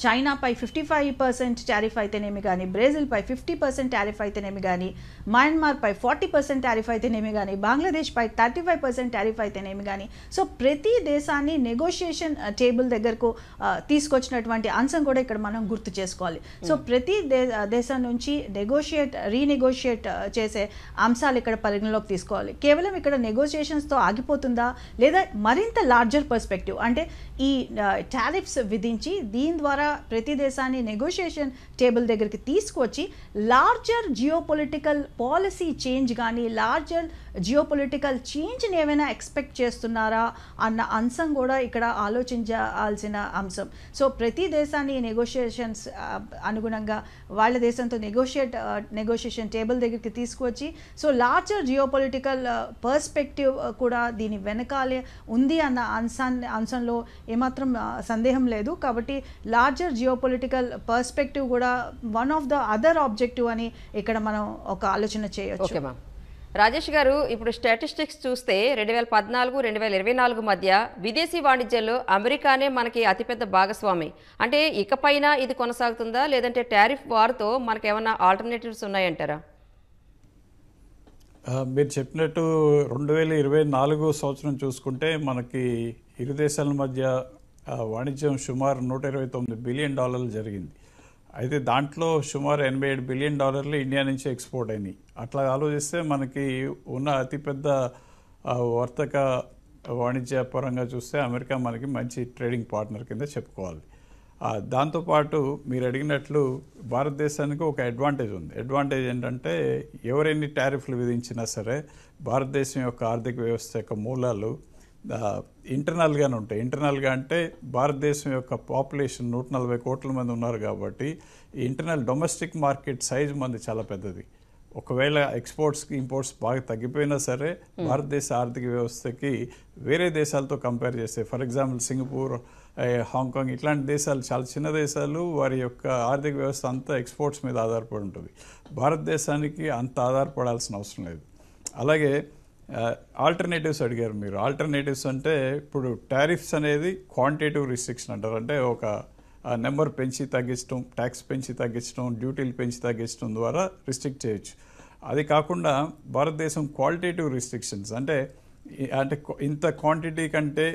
చైనాపై 55% టారిఫ్ అయితేనేమి కానీ, బ్రెజిల్పై 50% టారిఫ్ అయితేనేమి కానీ, మయన్మార్పై 40% టారిఫ్ అయితేనేమి కానీ, బంగ్లాదేశ్పై 35% టారిఫ్ అయితేనేమి కానీ, సో ప్రతి దేశాన్ని నెగోషియేషన్ టేబుల్ దగ్గరకు తీసుకొచ్చినటువంటి అంశం కూడా ఇక్కడ మనం గుర్తు చేసుకోవాలి. సో ప్రతి దేశం నుంచి రీనెగోషియేట్ చేసే అంశాలు ఇక్కడ పరిగణలోకి తీసుకోవాలి. కేవలం ఇక్కడ నెగోషియేషన్స్తో ఆగిపోతుందా లేదా మరింత లార్జర్ పర్స్పెక్టివ్ అంటే ఈ టారిఫ్స్ విధించి దీని ద్వారా ప్రతి దేశాన్ని నెగోషియేషన్ టేబుల్ దగ్గరికి తీసుకొచ్చి లార్జర్ జియోపొలిటికల్ పాలసీ చేంజ్ కానీ, లార్జర్ జియోపొలిటికల్ చేంజ్ని ఏమైనా ఎక్స్పెక్ట్ చేస్తున్నారా అన్న అంశం కూడా ఇక్కడ ఆలోచించాల్సిన అంశం. సో ప్రతి దేశాన్ని నెగోషియేషన్స్ అనుగుణంగా వాళ్ళ దేశంతో నెగోషియేషన్ టేబుల్ దగ్గరికి తీసుకువచ్చి సో లార్జర్ జియోపొలిటికల్ పర్స్పెక్టివ్ కూడా దీని వెనకాలే ఉంది అన్న అంశంలో ఏమాత్రం సందేహం లేదు. కాబట్టి లార్జర్ జియోపొలిటికల్ పర్స్పెక్టివ్ కూడా one of the other objective అని ఇక్కడ మనం ఒక ఆలోచన చేయొచ్చు. Okay ma'am. రాజేష్ గారు, ఇప్పుడు స్టాటిస్టిక్స్ చూస్తే 2014-2024 మధ్య విదేశీ వాణిజ్యంలో అమెరికానే మనకి అతిపెద్ద భాగస్వామి. అంటే ఇకపైన ఇది కొనసాగుతుందా లేదంటే టారిఫ్ వార్తో మనకి ఏమైనా ఆల్టర్నేటివ్స్ ఉన్నాయంటారా? మీరు చెప్పినట్టు 2024 సంవత్సరం చూసుకుంటే మనకి ఇరు దేశాల మధ్య వాణిజ్యం సుమారు $129 బిలియన్ జరిగింది. అయితే దాంట్లో సుమారు $87 బిలియన్ ఇండియా నుంచి ఎక్స్పోర్ట్ అయినాయి. అట్లా ఆలోచిస్తే మనకి ఉన్న అతిపెద్ద వర్తక వాణిజ్య పరంగా చూస్తే అమెరికా మనకి మంచి ట్రేడింగ్ పార్ట్నర్ కింద చెప్పుకోవాలి. దాంతోపాటు మీరు అడిగినట్లు భారతదేశానికి ఒక అడ్వాంటేజ్ ఉంది. అడ్వాంటేజ్ ఏంటంటే ఎవరెన్ని టారిఫ్లు విధించినా సరే భారతదేశం యొక్క ఆర్థిక వ్యవస్థ యొక్క మూలాలు ఇంటర్నల్గానే ఉంటాయి. ఇంటర్నల్గా అంటే భారతదేశం యొక్క పాపులేషన్ 140 కోట్ల మంది ఉన్నారు కాబట్టి ఈ ఇంటర్నల్ డొమెస్టిక్ మార్కెట్ సైజ్ మంది చాలా పెద్దది. ఒకవేళ ఎక్స్పోర్ట్స్కి ఇంపోర్ట్స్ బాగా తగ్గిపోయినా సరే భారతదేశ ఆర్థిక వ్యవస్థకి వేరే దేశాలతో కంపేర్ చేస్తే, ఫర్ ఎగ్జాంపుల్ సింగపూర్, హాంకాంగ్ ఇట్లాంటి దేశాలు చాలా చిన్న దేశాలు, వారి యొక్క ఆర్థిక వ్యవస్థ అంతా ఎక్స్పోర్ట్స్ మీద ఆధారపడి ఉంటుంది. భారతదేశానికి అంత ఆధారపడాల్సిన అవసరం లేదు. అలాగే ఆల్టర్నేటివ్స్ అడిగారు మీరు. ఆల్టర్నేటివ్స్ అంటే ఇప్పుడు టారిఫ్స్ అనేది క్వాంటిటేటివ్ రిస్ట్రిక్షన్ అంటారు. అంటే ఒక నెంబర్ పెంచి తగ్గించడం, ట్యాక్స్ పెంచి తగ్గించడం, డ్యూటీలు పెంచి తగ్గించడం ద్వారా రిస్ట్రిక్ట్ చేయొచ్చు. అది కాకుండా భారతదేశం క్వాలిటేటివ్ రిస్ట్రిక్షన్స్ అంటే ఇంత క్వాంటిటీ కంటే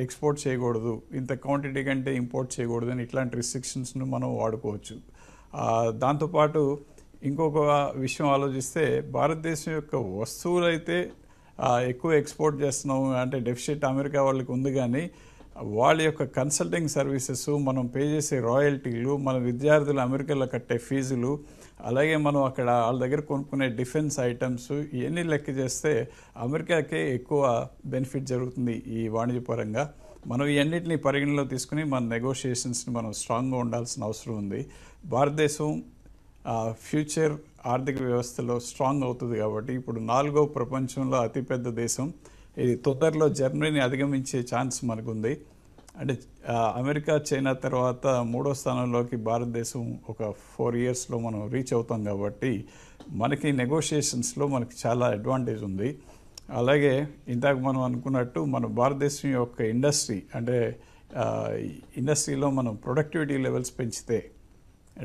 ఎక్స్పోర్ట్ చేయకూడదు, ఇంత క్వాంటిటీ కంటే ఇంపోర్ట్ చేయకూడదు అని ఇట్లాంటి రిస్ట్రిక్షన్స్ను మనం వాడుకోవచ్చు. దాంతోపాటు ఇంకొక విషయం ఆలోచిస్తే భారతదేశం యొక్క వస్తువులు అయితే ఎక్కువ ఎక్స్పోర్ట్ చేస్తున్నాము అంటే డెఫిసిట్ అమెరికా వాళ్ళకి ఉంది, కానీ వాళ్ళ యొక్క కన్సల్టింగ్ సర్వీసెస్, మనం పే చేసే రాయల్టీలు, మన విద్యార్థులు అమెరికాలో కట్టే ఫీజులు, అలాగే మనం అక్కడ వాళ్ళ దగ్గర కొనుక్కునే డిఫెన్స్ ఐటమ్స్ ఇవన్నీ లెక్క చేస్తే అమెరికాకే ఎక్కువ బెనిఫిట్ జరుగుతుంది ఈ వాణిజ్యపరంగా. మనం ఇవన్నిటిని పరిగణలో తీసుకుని మన నెగోషియేషన్స్ని మనం స్ట్రాంగ్గా ఉండాల్సిన అవసరం ఉంది. భారతదేశం ఫ్యూచర్ ఆర్థిక వ్యవస్థలో స్ట్రాంగ్ అవుతుంది కాబట్టి ఇప్పుడు 4వ ప్రపంచంలో అతిపెద్ద దేశం. ఇది తొందరలో జర్మనీని అధిగమించే ఛాన్స్ మనకుంది. అంటే అమెరికా, చైనా తర్వాత 3వ స్థానంలోకి భారతదేశం ఒక 4 ఇయర్స్లో మనం రీచ్ అవుతాం కాబట్టి మనకి నెగోషియేషన్స్లో మనకి చాలా అడ్వాంటేజ్ ఉంది. అలాగే ఇందాక మనం అనుకున్నట్టు మన భారతదేశం యొక్క ఇండస్ట్రీ అంటే ఇండస్ట్రీలో మనం ప్రొడక్టివిటీ లెవెల్స్ పెంచితే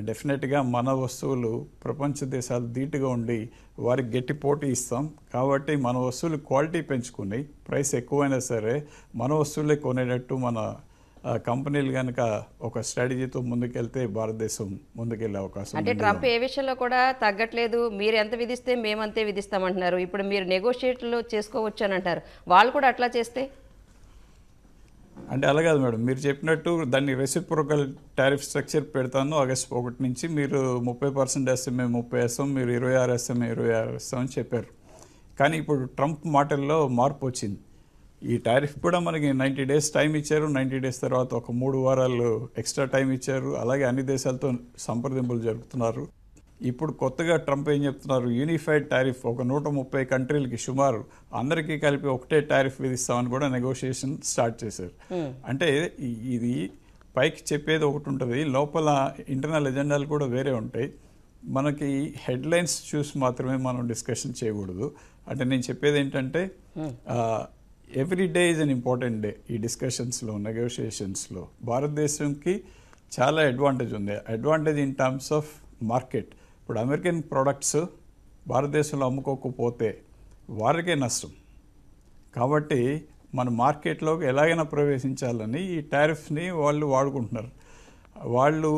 డెఫినెట్గా మన వస్తువులు ప్రపంచ దేశాలు ధీటుగా ఉండి వారికి గట్టి పోటీ ఇస్తాం. కాబట్టి మన వస్తువులు క్వాలిటీ పెంచుకుని ప్రైస్ ఎక్కువైనా సరే మన వస్తువులే కొనేటట్టు మన కంపెనీలు కనుక ఒక స్ట్రాటజీతో ముందుకెళ్తే భారతదేశం ముందుకెళ్లే అవకాశం అంటే ట్రంప్ ఏ విషయంలో కూడా తగ్గట్లేదు, మీరు ఎంత విధిస్తే మేమంతే విధిస్తామంటున్నారు. ఇప్పుడు మీరు నెగోషియేట్లు చేసుకోవచ్చు అని అంటారు, వాళ్ళు కూడా అట్లా చేస్తే? అంటే అలా కాదు మేడం, మీరు చెప్పినట్టు దాన్ని రెసిప్రోకల్ టారిఫ్ స్ట్రక్చర్ పెడతాను ఆగస్ట్ 1 నుంచి, మీరు 30% వేస్తే మేము 30 వేస్తాం, మీరు 26 వేస్తే మేము 26 వేస్తాం అని చెప్పారు. కానీ ఇప్పుడు ట్రంప్ మాటల్లో మార్పు వచ్చింది. ఈ టారిఫ్ కూడా మనకి 90 డేస్ టైం ఇచ్చారు, 90 డేస్ తర్వాత ఒక 3 వారాలు ఎక్స్ట్రా టైం ఇచ్చారు. అలాగే అన్ని దేశాలతో సంప్రదింపులు జరుపుతున్నారు. ఇప్పుడు కొత్తగా ట్రంప్ ఏం చెప్తున్నారు, యూనిఫైడ్ టారిఫ్ ఒక 130 కంట్రీలకి సుమారు అందరికీ కలిపి ఒకటే టారిఫ్ విధిస్తామని కూడా నెగోషియేషన్ స్టార్ట్ చేశారు. అంటే ఇది పైకి చెప్పేది ఒకటి ఉంటుంది, లోపల ఇంటర్నల్ ఎజెండాలు కూడా వేరే ఉంటాయి. మనకి హెడ్లైన్స్ చూసి మాత్రమే మనం డిస్కషన్ చేయకూడదు. అంటే నేను చెప్పేది ఏంటంటే every day is an important day. ఈ డిస్కషన్స్లో నెగోషియేషన్స్లో భారతదేశంకి చాలా అడ్వాంటేజ్ ఉంది. Advantage in terms of market. ఇప్పుడు అమెరికన్ ప్రోడక్ట్స్ భారతదేశంలో అమ్ముకోకపోతే వారికే నష్టం. కాబట్టి మన మార్కెట్లోకి ఎలాగైనా ప్రవేశించాలని ఈ టారిఫ్ని వాళ్ళు వాడుకుంటున్నారు. వాళ్ళు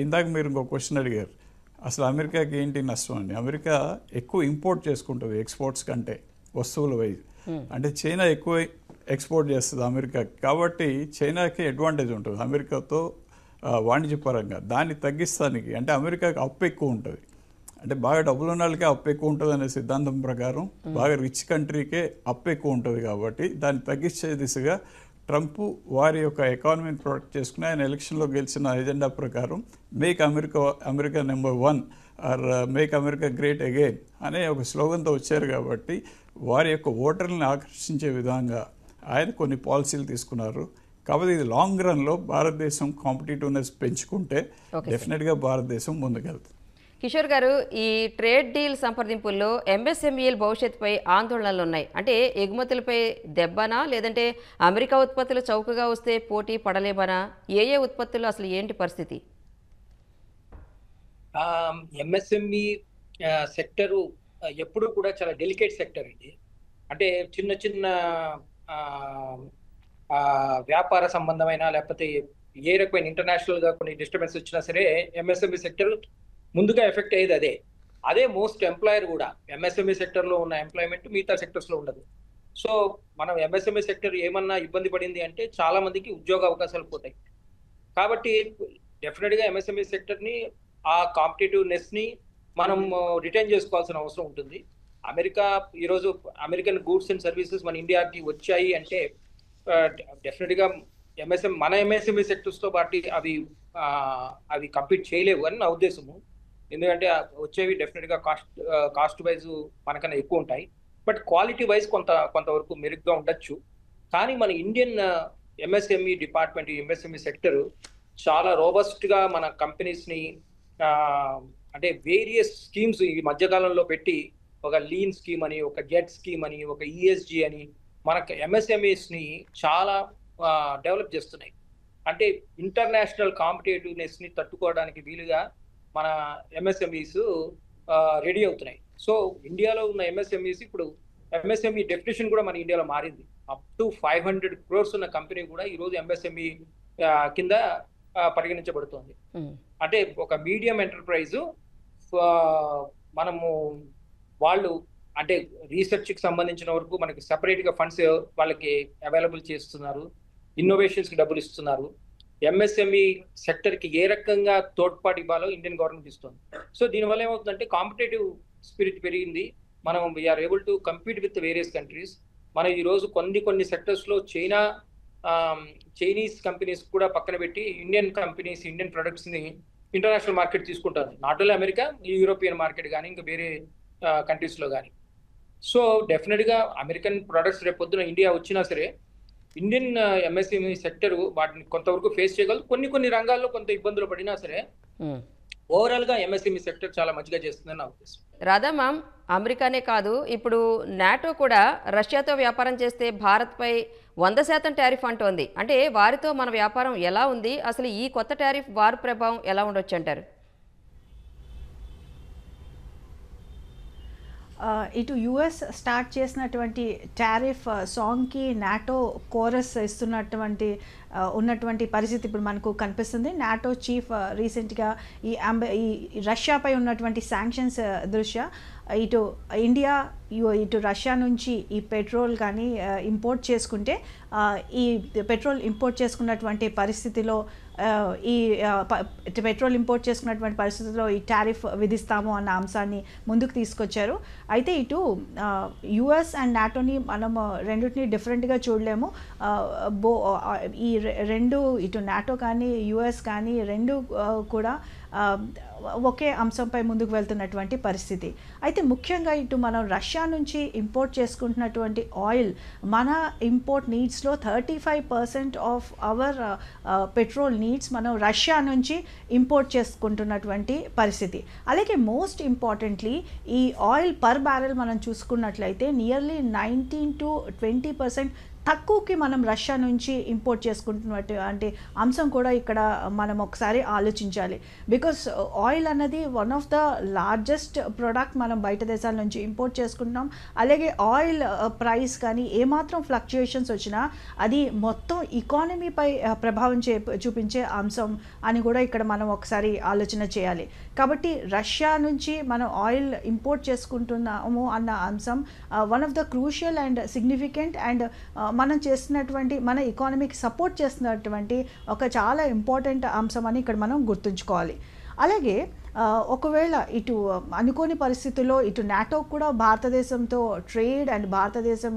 ఇందాక మీరు ఇంకో క్వశ్చన్ అడిగారు, అసలు అమెరికాకి ఏంటి నష్టం అని. అమెరికా ఎక్కువ ఇంపోర్ట్ చేసుకుంటుంది ఎక్స్పోర్ట్స్ కంటే, వస్తువుల వైజ్. అంటే చైనా ఎక్కువ ఎక్స్పోర్ట్ చేస్తుంది అమెరికాకి. కాబట్టి చైనాకి అడ్వాంటేజ్ ఉంటుంది అమెరికాతో వాణిజ్యపరంగా. దాన్ని తగ్గిస్తానికి అంటే అమెరికాకి అప్పు ఎక్కువ ఉంటుంది, అంటే బాగా డబ్బులు ఉన్న వాళ్ళకే అప్పు ఎక్కువ ఉంటుంది అనే సిద్ధాంతం ప్రకారం బాగా రిచ్ కంట్రీకే అప్పు ఎక్కువ ఉంటుంది. కాబట్టి దాన్ని తగ్గించే దిశగా ట్రంప్ వారి యొక్క ఎకానమీని ప్రొటెక్ట్ చేసుకుని ఆయన ఎలక్షన్లో గెలిచిన ఎజెండా ప్రకారం make America number 1 are make America great again అనే ఒక స్లోగన్తో వచ్చారు. కాబట్టి వారి యొక్క ఓటర్లను ఆకర్షించే విధంగా ఆయన కొన్ని పాలసీలు తీసుకున్నారు. కాబట్టి ఇది లాంగ్ రన్లో భారతదేశం కాంపిటేటివ్నెస్ పెంచుకుంటే డెఫినెట్గా భారతదేశం ముందుకెళ్తుంది. కిషోర్ గారు, ఈ ట్రేడ్ డీల్ సంప్రదింపుల్లో ఎంఎస్ఎంఈల భవిష్యత్తుపై ఆందోళనలు ఉన్నాయి. అంటే ఎగుమతులపై దెబ్బనా, లేదంటే అమెరికా ఉత్పత్తులు చౌకగా వస్తే పోటీ పడలేమనా? ఏ ఉత్పత్తులు అసలు ఏంటి పరిస్థితి? ఎంఎస్ఎంఈ సెక్టరు ఎప్పుడు కూడా చాలా డెలికేట్ సెక్టర్ ఇది. అంటే చిన్న చిన్న వ్యాపార సంబంధమైన లేకపోతే ఏ రకమైన ఇంటర్నేషనల్గా కొన్ని డిస్టర్బెన్స్ వచ్చినా సరే ఎంఎస్ఎంఈ సెక్టర్ ముందుగా ఎఫెక్ట్ అయ్యేది అదే మోస్ట్ ఎంప్లాయర్ కూడా. ఎంఎస్ఎంఈ సెక్టర్లో ఉన్న ఎంప్లాయ్మెంట్ మిగతా సెక్టర్స్లో ఉండదు. సో మనం ఎంఎస్ఎంఈ సెక్టర్ ఏమన్నా ఇబ్బంది పడింది అంటే చాలా మందికి ఉద్యోగ అవకాశాలు పోతాయి. కాబట్టి డెఫినెట్గా ఎంఎస్ఎంఈ సెక్టర్ని ఆ కాంపిటేటివ్నెస్ని మనం రిటైన్ చేసుకోవాల్సిన అవసరం ఉంటుంది. ఈరోజు అమెరికన్ గూడ్స్ అండ్ సర్వీసెస్ మన ఇండియాకి వచ్చాయి అంటే డెఫినెట్గా మన ఎంఎస్ఎంఈ సెక్టర్స్తో పాటు అవి కంపీట్ చేయలేవు అని నా ఉద్దేశము. ఎందుకంటే వచ్చేవి డెఫినెట్గా కాస్ట్ వైజ్ మనకన్నా ఎక్కువ ఉంటాయి, బట్ క్వాలిటీ వైజ్ కొంతవరకు మెరుగ్గా ఉండొచ్చు. కానీ మన Indian MSME department, MSME sector చాలా రోబస్ట్గా మన కంపెనీస్ని అంటే వేరియస్ స్కీమ్స్ ఈ మధ్యకాలంలో పెట్టి, ఒక లీన్ స్కీమ్ అని, ఒక జెట్ స్కీమ్ అని, ఒక ఈఎస్జి అని మనకు ఎంఎస్ఎంఈస్ని చాలా డెవలప్ చేస్తున్నాయి. అంటే ఇంటర్నేషనల్ కాంపిటేటివ్నెస్ని తట్టుకోవడానికి వీలుగా మన ఎంఎస్ఎంఈస్ రెడీ అవుతున్నాయి. సో ఇండియాలో ఉన్న ఎంఎస్ఎంఈస్ ఇప్పుడు ఎంఎస్ఎంఈ డెఫినేషన్ కూడా మన ఇండియాలో మారింది. అప్ టు 500 crores ఉన్న కంపెనీ కూడా ఈరోజు ఎంఎస్ఎంఈ కింద పరిగణించబడుతోంది. అంటే ఒక మీడియం ఎంటర్ప్రైజ్ మనము వాళ్ళు అంటే రీసెర్చ్కి సంబంధించిన వరకు మనకి సెపరేట్గా ఫండ్స్ వాళ్ళకి అవైలబుల్ చేస్తున్నారు, ఇన్నోవేషన్స్కి డబ్బులు ఇస్తున్నారు. ఎంఎస్ఎంఈ సెక్టర్కి ఏ రకంగా తోడ్పాటు ఇవ్వాలో ఇండియన్ గవర్నమెంట్ ఇస్తుంది. సో దీనివల్ల ఏమవుతుందంటే కాంపిటేటివ్ స్పిరిట్ పెరిగింది. మనం we are able to compete with various countries. మనం ఈరోజు కొన్ని సెక్టర్స్లో చైనీస్ కంపెనీస్ కూడా పక్కన పెట్టి ఇండియన్ కంపెనీస్, ఇండియన్ ప్రొడక్ట్స్ని ఇంటర్నేషనల్ మార్కెట్ తీసుకుంటారు. Not only America, European market కానీ ఇంకా వేరే కంట్రీస్లో కానీ. సో డెఫినెట్గా అమెరికన్ ప్రొడక్ట్స్ రేపు పొద్దున ఇండియా వచ్చినా సరే ఇండియన్ ఎంఎస్ఎంఈ సెక్టర్ వాటిని కొంతవరకు ఫేస్ చేయగలదు. కొన్ని రంగాల్లో కొంత ఇబ్బందులు పడినా సరే ఓవరాల్గా ఎంఎస్ఎంఈ సెక్టర్ చాలా మంచిగా చేస్తుందని నా ఉద్దేశం. రాధా మ్యామ్, అమెరికానే కాదు, ఇప్పుడు నాటో కూడా రష్యాతో వ్యాపారం చేస్తే భారత్పై 100% టారిఫ్ అంటోంది. అంటే వారితో మన వ్యాపారం ఎలా ఉంది, అసలు ఈ కొత్త టారిఫ్ వారి ప్రభావం ఎలా ఉండొచ్చు అంటారు? ఇటు యుఎస్ స్టార్ట్ చేసినటువంటి టారిఫ్ సాంగ్కి నాటో కోరస్ ఇస్తున్నటువంటి ఉన్నటువంటి పరిస్థితి ఇప్పుడు మనకు కనిపిస్తుంది. నాటో చీఫ్ రీసెంట్గా ఈ రష్యాపై ఉన్నటువంటి శాంక్షన్స్ దృష్ట్యా ఇటు ఇండియా ఇటు రష్యా నుంచి ఈ పెట్రోల్ కానీ ఇంపోర్ట్ చేసుకుంటే ఈ పెట్రోల్ ఇంపోర్ట్ చేసుకున్నటువంటి పరిస్థితిలో ఈ పెట్రోల్ ఇంపోర్ట్ చేసుకున్నటువంటి పరిస్థితుల్లో ఈ టారిఫ్ విధిస్తాము అన్న అంశాన్ని ముందుకు తీసుకొచ్చారు. అయితే ఇటు యుఎస్ అండ్ నాటోని మనం రెండింటిని డిఫరెంట్గా చూడలేము. ఈ రెండు ఇటు నాటో కానీ యుఎస్ కానీ రెండు కూడా ఒకే అంశంపై ముందుకు వెళ్తున్నటువంటి పరిస్థితి. అయితే ముఖ్యంగా ఇటు మనం రష్యా నుంచి ఇంపోర్ట్ చేసుకుంటున్నటువంటి ఆయిల్ మన ఇంపోర్ట్ నీడ్స్లో 35% ఆఫ్ అవర్ పెట్రోల్ నీడ్స్ మనం రష్యా నుంచి ఇంపోర్ట్ చేసుకుంటున్నటువంటి పరిస్థితి. అలాగే మోస్ట్ ఇంపార్టెంట్లీ ఈ ఆయిల్ పర్ బ్యారెల్ మనం చూసుకున్నట్లయితే నియర్లీ 19 to 20% తక్కువకి మనం రష్యా నుంచి ఇంపోర్ట్ చేసుకుంటున్నట్టు అంటే అంశం కూడా ఇక్కడ మనం ఒకసారి ఆలోచించాలి. బికాస్ ఆయిల్ అన్నది one of the largest product మనం బయట దేశాల నుంచి ఇంపోర్ట్ చేసుకుంటున్నాం. అలాగే ఆయిల్ ప్రైస్ కానీ ఏమాత్రం ఫ్లక్చుయేషన్స్ వచ్చినా అది మొత్తం ఎకానమీపై ప్రభావం చూపించే అంశం అని కూడా ఇక్కడ మనం ఒకసారి ఆలోచన చేయాలి. కాబట్టి రష్యా నుంచి మనం ఆయిల్ ఇంపోర్ట్ చేసుకుంటున్నాము అన్న అంశం one of the crucial and significant and మనం చేస్తున్నటువంటి మన ఎకానమీకి సపోర్ట్ చేస్తున్నటువంటి ఒక చాలా ఇంపార్టెంట్ అంశం అని ఇక్కడ మనం గుర్తుంచుకోవాలి. అలాగే ఒకవేళ ఇటు అనుకోని పరిస్థితుల్లో ఇటు నాటో కూడా భారతదేశంతో ట్రేడ్ అండ్ భారతదేశం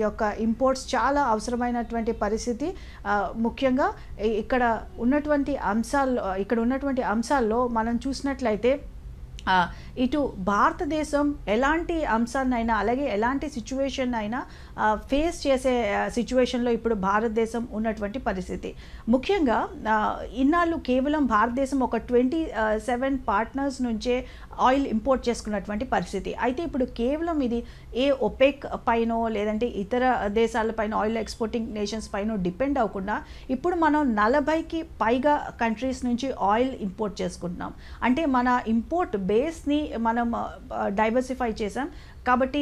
యొక్క ఇంపోర్ట్స్ చాలా అవసరమైనటువంటి పరిస్థితి. ముఖ్యంగా ఇక్కడ ఉన్నటువంటి అంశాల్లో మనం చూసినట్లయితే ఇటు భారతదేశం ఎలాంటి అంశాన్నైనా అలాగే ఎలాంటి సిచ్యువేషన్ అయినా ఫేస్ చేసే సిచ్యువేషన్లో ఇప్పుడు భారతదేశం ఉన్నటువంటి పరిస్థితి. ముఖ్యంగా ఇన్నాళ్ళు కేవలం భారతదేశం ఒక 27 పార్ట్నర్స్ నుంచే ఆయిల్ ఇంపోర్ట్ చేసుకున్నటువంటి పరిస్థితి. అయితే ఇప్పుడు కేవలం ఇది ఏ ఒపెక్ పైనో లేదంటే ఇతర దేశాలపైన ఆయిల్ ఎక్స్పోర్టింగ్ నేషన్స్ పైన డిపెండ్ అవ్వకుండా ఇప్పుడు మనం 40కి పైగా కంట్రీస్ నుంచి ఆయిల్ ఇంపోర్ట్ చేసుకుంటున్నాం. అంటే మన ఇంపోర్ట్ బేస్ని మనం డైవర్సిఫై చేసాం. కాబట్టి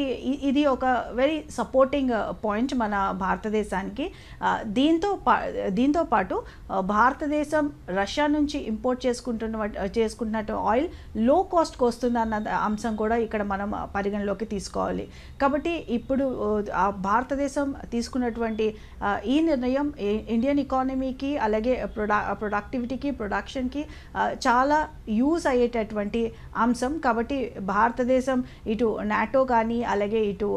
ఇది ఒక వెరీ సపోర్టింగ్ పాయింట్ మన భారతదేశానికి. దీంతో పాటు భారతదేశం రష్యా నుంచి ఇంపోర్ట్ చేసుకుంటున్నట్టు ఆయిల్ లో కాస్ట్కి వస్తుందన్న అంశం కూడా ఇక్కడ మనం పరిగణలోకి తీసుకోవాలి. కాబట్టి ఇప్పుడు భారతదేశం తీసుకున్నటువంటి ఈ నిర్ణయం ఇండియన్ ఎకానమీకి అలాగే ప్రొడక్టివిటీకి ప్రొడక్షన్కి చాలా యూజ్ అయ్యేటటువంటి అంశం. కాబట్టి భారతదేశం ఇటు నాటో కానీ అలాగే ఇటు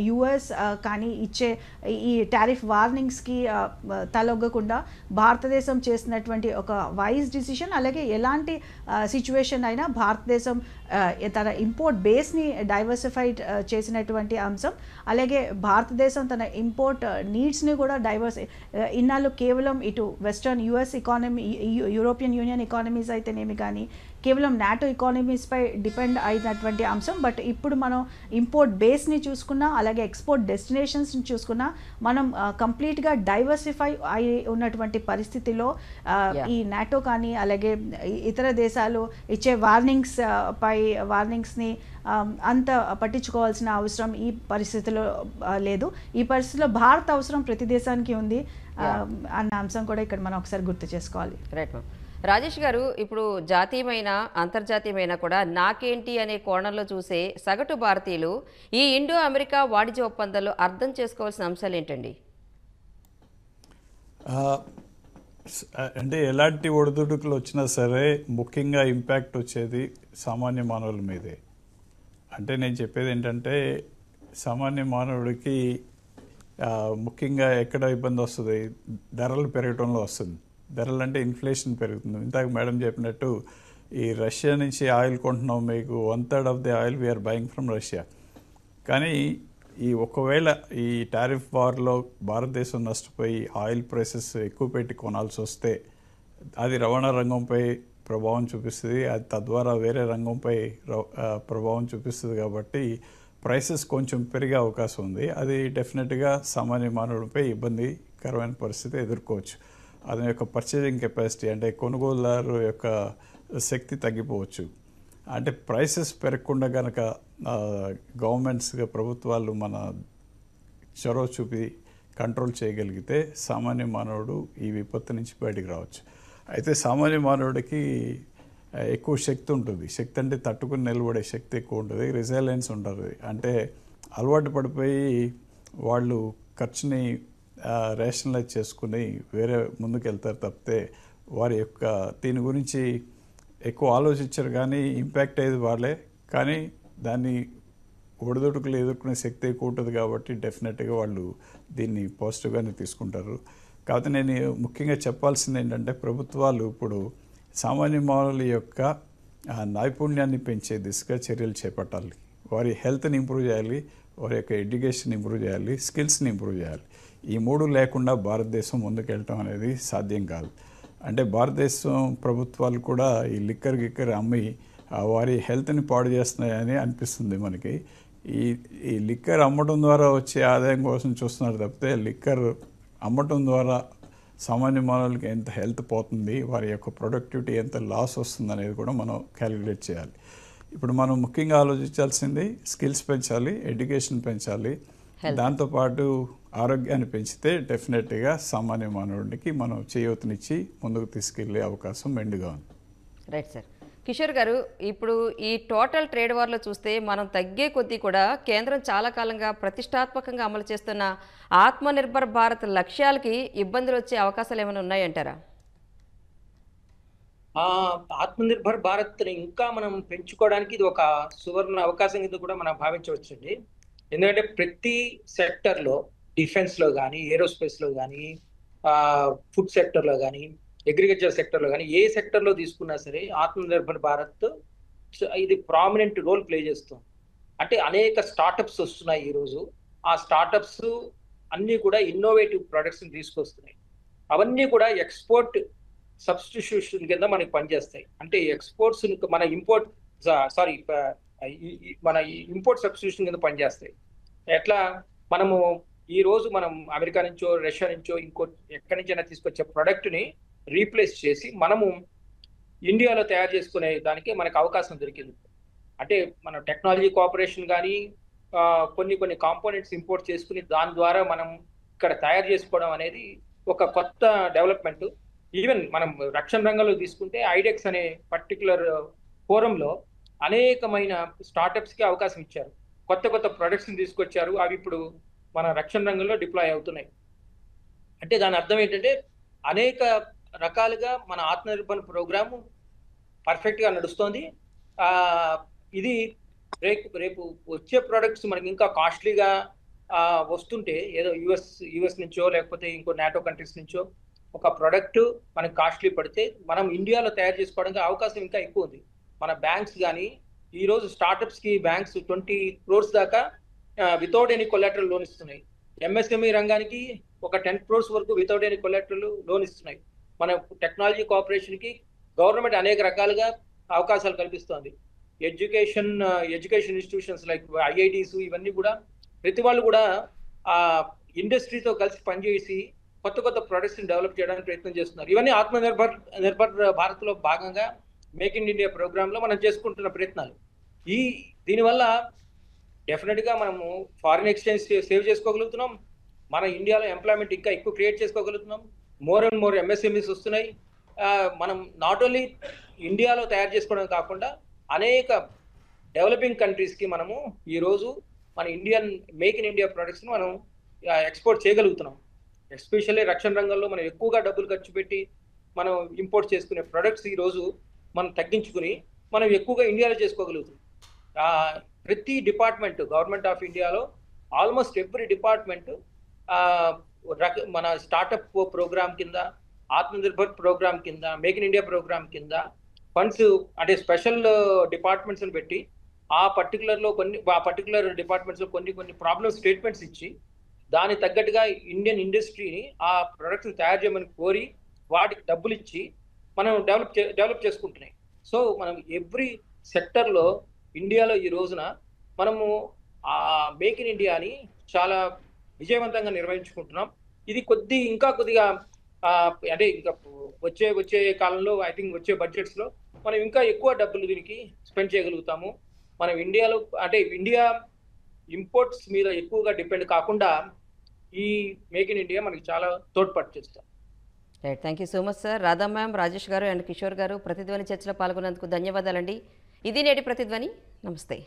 యుఎస్ కానీ ఇచ్చే ఈ టారిఫ్ వార్నింగ్స్కి తలొగ్గకుండా భారతదేశం చేసినటువంటి ఒక వైజ్ డిసిషన్. అలాగే ఎలాంటి సిచ్యువేషన్ అయినా భారతదేశం తన ఇంపోర్ట్ బేస్ని డైవర్సిఫైడ్ చేసినటువంటి అంశం. అలాగే భారతదేశం తన ఇంపోర్ట్ నీడ్స్ని కూడా ఇన్నాళ్ళు కేవలం ఇటు western US economy European union economies అయితేనేమి కానీ కేవలం నాటో ఎకానమీస్పై డిపెండ్ అయినటువంటి అంశం. బట్ ఇప్పుడు మనం ఇంపోర్ట్ బేస్ని చూసుకున్నా అలాగే ఎక్స్పోర్ట్ డెస్టినేషన్స్ని చూసుకున్నా మనం కంప్లీట్గా డైవర్సిఫై అయి ఉన్నటువంటి పరిస్థితిలో ఈ నాటో కానీ అలాగే ఇతర దేశాలు ఇచ్చే వార్నింగ్స్ని అంత పట్టించుకోవాల్సిన అవసరం ఈ పరిస్థితిలో లేదు. ఈ పరిస్థితిలో భారత్ అవసరం ప్రతి దేశానికి ఉంది అన్న అంశం కూడా ఇక్కడ మనం ఒకసారి గుర్తు చేసుకోవాలి. Right ma'am. రాజేష్ గారు, ఇప్పుడు జాతీయమైన అంతర్జాతీయమైన కూడా నాకేంటి అనే కోణంలో చూసే సగటు భారతీయులు ఈ ఇండో అమెరికా వాణిజ్య ఒప్పందాల్లో అర్థం చేసుకోవాల్సిన అంశాలు ఏంటండి? అంటే ఎలాంటి ఒడిదుడుకులు వచ్చినా సరే ముఖ్యంగా ఇంపాక్ట్ వచ్చేది సామాన్య మానవుల మీదే. అంటే నేను చెప్పేది ఏంటంటే సామాన్య మానవుడికి ముఖ్యంగా ఎక్కడ ఇబ్బంది వస్తుంది, ధరలు పెరగటంలో వస్తుంది. ధరలు అంటే ఇన్ఫ్లేషన్ పెరుగుతుంది. ఇందాక మేడం చెప్పినట్టు ఈ రష్యా నుంచి ఆయిల్ కొంటున్నాం, మీకు 1/3 of the oil we're buying from Russia. కానీ ఒకవేళ ఈ టారిఫ్ వార్లో భారతదేశం నష్టపోయి ఆయిల్ ప్రైసెస్ ఎక్కువ పెట్టి కొనాల్సి వస్తే అది రవాణా రంగంపై ప్రభావం చూపిస్తుంది, అది తద్వారా వేరే రంగంపై ప్రభావం చూపిస్తుంది. కాబట్టి ప్రైసెస్ కొంచెం పెరిగే అవకాశం ఉంది. అది డెఫినెట్గా సామాన్య మానవుడిపై ఇబ్బందికరమైన పరిస్థితి ఎదుర్కోవచ్చు. అతని యొక్క పర్చేజింగ్ కెపాసిటీ అంటే కొనుగోలుదారు యొక్క శక్తి తగ్గిపోవచ్చు. అంటే ప్రైసెస్ పెరగకుండా కనుక గవర్నమెంట్స్గా ప్రభుత్వాలు మన చొరవ చూపి కంట్రోల్ చేయగలిగితే సామాన్య మానవుడు ఈ విపత్తు నుంచి బయటికి రావచ్చు. అయితే సామాన్య మానవుడికి ఎక్కువ శక్తి ఉంటుంది. శక్తి అంటే తట్టుకుని నిలబడే శక్తి ఎక్కువ ఉంటుంది, రెసిలియన్స్ ఉంటుంది. అంటే అలవాటు పడిపోయి వాళ్ళు ఖర్చుని రేషనలైజ్ చేసుకుని వేరే ముందుకు వెళ్తారు తప్పితే వారి యొక్క దీని గురించి ఎక్కువ ఆలోచించరు. కానీ ఇంపాక్ట్ అయ్యేది వాళ్ళే, కానీ దాన్ని ఒడిదొడుకులు ఎదుర్కొనే శక్తి ఎక్కువ ఉంటుంది కాబట్టి డెఫినెట్గా వాళ్ళు దీన్ని పాజిటివ్గానే తీసుకుంటారు. కాకపోతే నేను ముఖ్యంగా చెప్పాల్సింది ఏంటంటే ప్రభుత్వాలు ఇప్పుడు సామాన్య మానవుల యొక్క నైపుణ్యాన్ని పెంచే దిశగా చర్యలు చేపట్టాలి. వారి హెల్త్ని ఇంప్రూవ్ చేయాలి, వారి యొక్క ఎడ్యుకేషన్ ఇంప్రూవ్ చేయాలి, స్కిల్స్ని ఇంప్రూవ్ చేయాలి. ఈ మూడు లేకుండా భారతదేశం ముందుకెళ్ళటం అనేది సాధ్యం కాదు. అంటే భారతదేశం ప్రభుత్వాలు కూడా ఈ లిక్కర్ అమ్మి వారి హెల్త్ని పాడు చేస్తున్నాయని అనిపిస్తుంది మనకి. ఈ లిక్కర్ అమ్మటం ద్వారా వచ్చే ఆదాయం కోసం చూస్తున్నారు తప్పితే లిక్కర్ అమ్మటం ద్వారా సామాన్య మానవులకి ఎంత హెల్త్ పోతుంది, వారి యొక్క ప్రొడక్టివిటీ ఎంత లాస్ వస్తుంది అనేది కూడా మనం క్యాలిక్యులేట్ చేయాలి. ఇప్పుడు మనం ముఖ్యంగా ఆలోచించాల్సింది స్కిల్స్ పెంచాలి, ఎడ్యుకేషన్ పెంచాలి, దాంతోపాటు ఆరోగ్యాన్ని పెంచితే డెఫినెట్గా సామాన్య మానవుడికి మనం చేయూతనిచ్చి ముందుకు తీసుకెళ్లే అవకాశం మెండుగా ఉంది. Right sir. కిషోర్ గారు, ఇప్పుడు ఈ టోటల్ ట్రేడ్ వార్లో చూస్తే మనం తగ్గే కొద్దీ కూడా కేంద్రం చాలా కాలంగా ప్రతిష్టాత్మకంగా అమలు చేస్తున్న ఆత్మనిర్భర్ భారత్ లక్ష్యాలకి ఇబ్బందులు వచ్చే అవకాశాలు ఏమైనా ఉన్నాయంటారా? ఆత్మనిర్భర్ భారత్ ఇంకా మనం పెంచుకోవడానికి ఇది ఒక సువర్ణ అవకాశం కింద కూడా మనం భావించవచ్చండి. ఎందుకంటే ప్రతి సెక్టర్లో, డిఫెన్స్లో కానీ, ఏరోస్పేస్లో కానీ, ఫుడ్ సెక్టర్లో కానీ, అగ్రికల్చర్ సెక్టర్లో కానీ, ఏ సెక్టర్లో తీసుకున్నా సరే ఆత్మనిర్భర్ భారత్ ఇది ప్రామినెంట్ రోల్ ప్లే చేస్తుంది. అంటే అనేక స్టార్టప్స్ వస్తున్నాయి ఈరోజు. ఆ స్టార్టప్స్ అన్నీ కూడా ఇన్నోవేటివ్ ప్రొడక్ట్స్ని తీసుకొస్తున్నాయి. అవన్నీ కూడా ఎక్స్పోర్ట్ సబ్స్టిట్యూషన్ కింద మనకి పనిచేస్తాయి. అంటే ఎక్స్పోర్ట్స్ మన ఇంపోర్ట్ సబ్స్టిట్యూషన్ కింద పనిచేస్తాయి. ఎట్లా మనము ఈ రోజు మనం అమెరికా నుంచో, రష్యా నుంచో, ఇంకో ఎక్కడి నుంచైనా తీసుకొచ్చే ప్రొడక్ట్ని రీప్లేస్ చేసి మనము ఇండియాలో తయారు చేసుకునే దానికి మనకు అవకాశం దొరికింది. అంటే మన టెక్నాలజీ కోఆపరేషన్ కానీ కొన్ని కాంపోనెంట్స్ ఇంపోర్ట్ చేసుకుని దాని ద్వారా మనం ఇక్కడ తయారు చేసుకోవడం అనేది ఒక కొత్త డెవలప్మెంట్. ఈవెన్ మనం రక్షణ రంగంలో తీసుకుంటే ఐడెక్స్ అనే పర్టికులర్ ఫోరంలో అనేకమైన స్టార్టప్స్కి అవకాశం ఇచ్చారు. కొత్త ప్రొడక్ట్స్ని తీసుకొచ్చారు. అవి ఇప్పుడు మన రక్షణ రంగంలో డిప్లాయ్ అవుతున్నాయి. అంటే దాని అర్థం ఏంటంటే అనేక రకాలుగా మన ఆత్మనిర్భర్ ప్రోగ్రాము పర్ఫెక్ట్గా నడుస్తోంది. ఇది రేపు వచ్చే ప్రోడక్ట్స్ మనకి ఇంకా కాస్ట్లీగా వస్తుంటే, ఏదో యుఎస్ నుంచో లేకపోతే ఇంకో నాటో కంట్రీస్ నుంచో ఒక ప్రోడక్ట్ మనకి కాస్ట్లీ పడితే మనం ఇండియాలో తయారు చేసుకోవడానికి అవకాశం ఇంకా ఎక్కువ ఉంది. మన బ్యాంక్స్ కానీ ఈరోజు స్టార్టప్స్కి బ్యాంక్స్ 20 crores దాకా వితౌట్ ఎనీ కొలాటరల్ లోన్ ఇస్తున్నాయి. ఎంఎస్ఎంఈ రంగానికి ఒక 10 crores వరకు వితౌట్ ఎనీ కొలాటరల్ లోన్ ఇస్తున్నాయి. మన టెక్నాలజీ కోఆపరేషన్కి గవర్నమెంట్ అనేక రకాలుగా అవకాశాలు కల్పిస్తోంది. ఎడ్యుకేషన్ ఇన్స్టిట్యూషన్స్ లైక్ ఐఐటీస్ ఇవన్నీ కూడా ప్రతి వాళ్ళు కూడా ఇండస్ట్రీతో కలిసి పనిచేసి కొత్త ప్రొడక్ట్స్ని డెవలప్ చేయడానికి ప్రయత్నం చేస్తున్నారు. ఇవన్నీ ఆత్మనిర్భర్ భారత్లో భాగంగా మేక్ ఇన్ ఇండియా ప్రోగ్రాంలో మనం చేసుకుంటున్న ప్రయత్నాలు. దీనివల్ల డెఫినెట్గా మనము ఫారిన్ ఎక్స్చేంజ్ సేవ్ చేసుకోగలుగుతున్నాం. మన ఇండియాలో ఎంప్లాయ్మెంట్ ఇంకా ఎక్కువ క్రియేట్ చేసుకోగలుగుతున్నాం. మోర్ అండ్ మోర్ ఎంఎస్ఎంఈస్ వస్తున్నాయి. మనం నాట్ ఓన్లీ ఇండియాలో తయారు చేసుకోవడం కాకుండా అనేక డెవలపింగ్ కంట్రీస్కి మనము ఈరోజు మన మేక్ ఇన్ ఇండియా ప్రొడక్ట్స్ని మనం ఎక్స్పోర్ట్ చేయగలుగుతున్నాం. ఎస్పెషల్లీ రక్షణ రంగంలో మనం ఎక్కువగా డబ్బులు ఖర్చు పెట్టి మనం ఇంపోర్ట్ చేసుకునే ప్రొడక్ట్స్ ఈరోజు మనం తగ్గించుకుని మనం ఎక్కువగా ఇండియాలో చేసుకోగలుగుతున్నాం. ప్రతి డిపార్ట్మెంట్ గవర్నమెంట్ ఆఫ్ ఇండియాలో ఆల్మోస్ట్ ఎవ్రీ డిపార్ట్మెంట్ మన స్టార్టప్ ప్రోగ్రామ్ కింద, ఆత్మనిర్భర్ ప్రోగ్రామ్ కింద, మేక్ ఇన్ ఇండియా ప్రోగ్రామ్ కింద ఫండ్స్ అంటే స్పెషల్ డిపార్ట్మెంట్స్ని పెట్టి ఆ పర్టికులర్ డిపార్ట్మెంట్స్లో కొన్ని ప్రాబ్లమ్ స్టేట్మెంట్స్ ఇచ్చి దానికి తగ్గట్టుగా ఇండియన్ ఇండస్ట్రీని ఆ ప్రొడక్ట్ని తయారు చేయమని కోరి వాటికి డబ్బులు ఇచ్చి మనం డెవలప్ చేసుకుంటున్నాయి. సో మనం ఎవ్రీ సెక్టర్లో ఇండియాలో ఈ రోజున మనము మేక్ ఇన్ ఇండియాని చాలా విజయవంతంగా నిర్వహించుకుంటున్నాం. ఇది ఇంకా కొద్దిగా అంటే ఇంకా వచ్చే కాలంలో ఐ థింక్ వచ్చే బడ్జెట్స్లో మనం ఇంకా ఎక్కువ డబ్బులు దీనికి స్పెండ్ చేయగలుగుతాము. మనం ఇండియాలో అంటే ఇండియా ఇంపోర్ట్స్ మీద ఎక్కువగా డిపెండ్ కాకుండా ఈ మేక్ ఇన్ ఇండియా మనకి చాలా తోడ్పాటు చేస్తాం. Right, thank you so much sir. Radha ma'am, Rajesh గారు అండ్ కిషోర్ గారు ప్రతిధ్వని చర్చలో పాల్గొన్నందుకు ధన్యవాదాలండి. ఇది నేటి ప్రతిధ్వని. నమస్తే.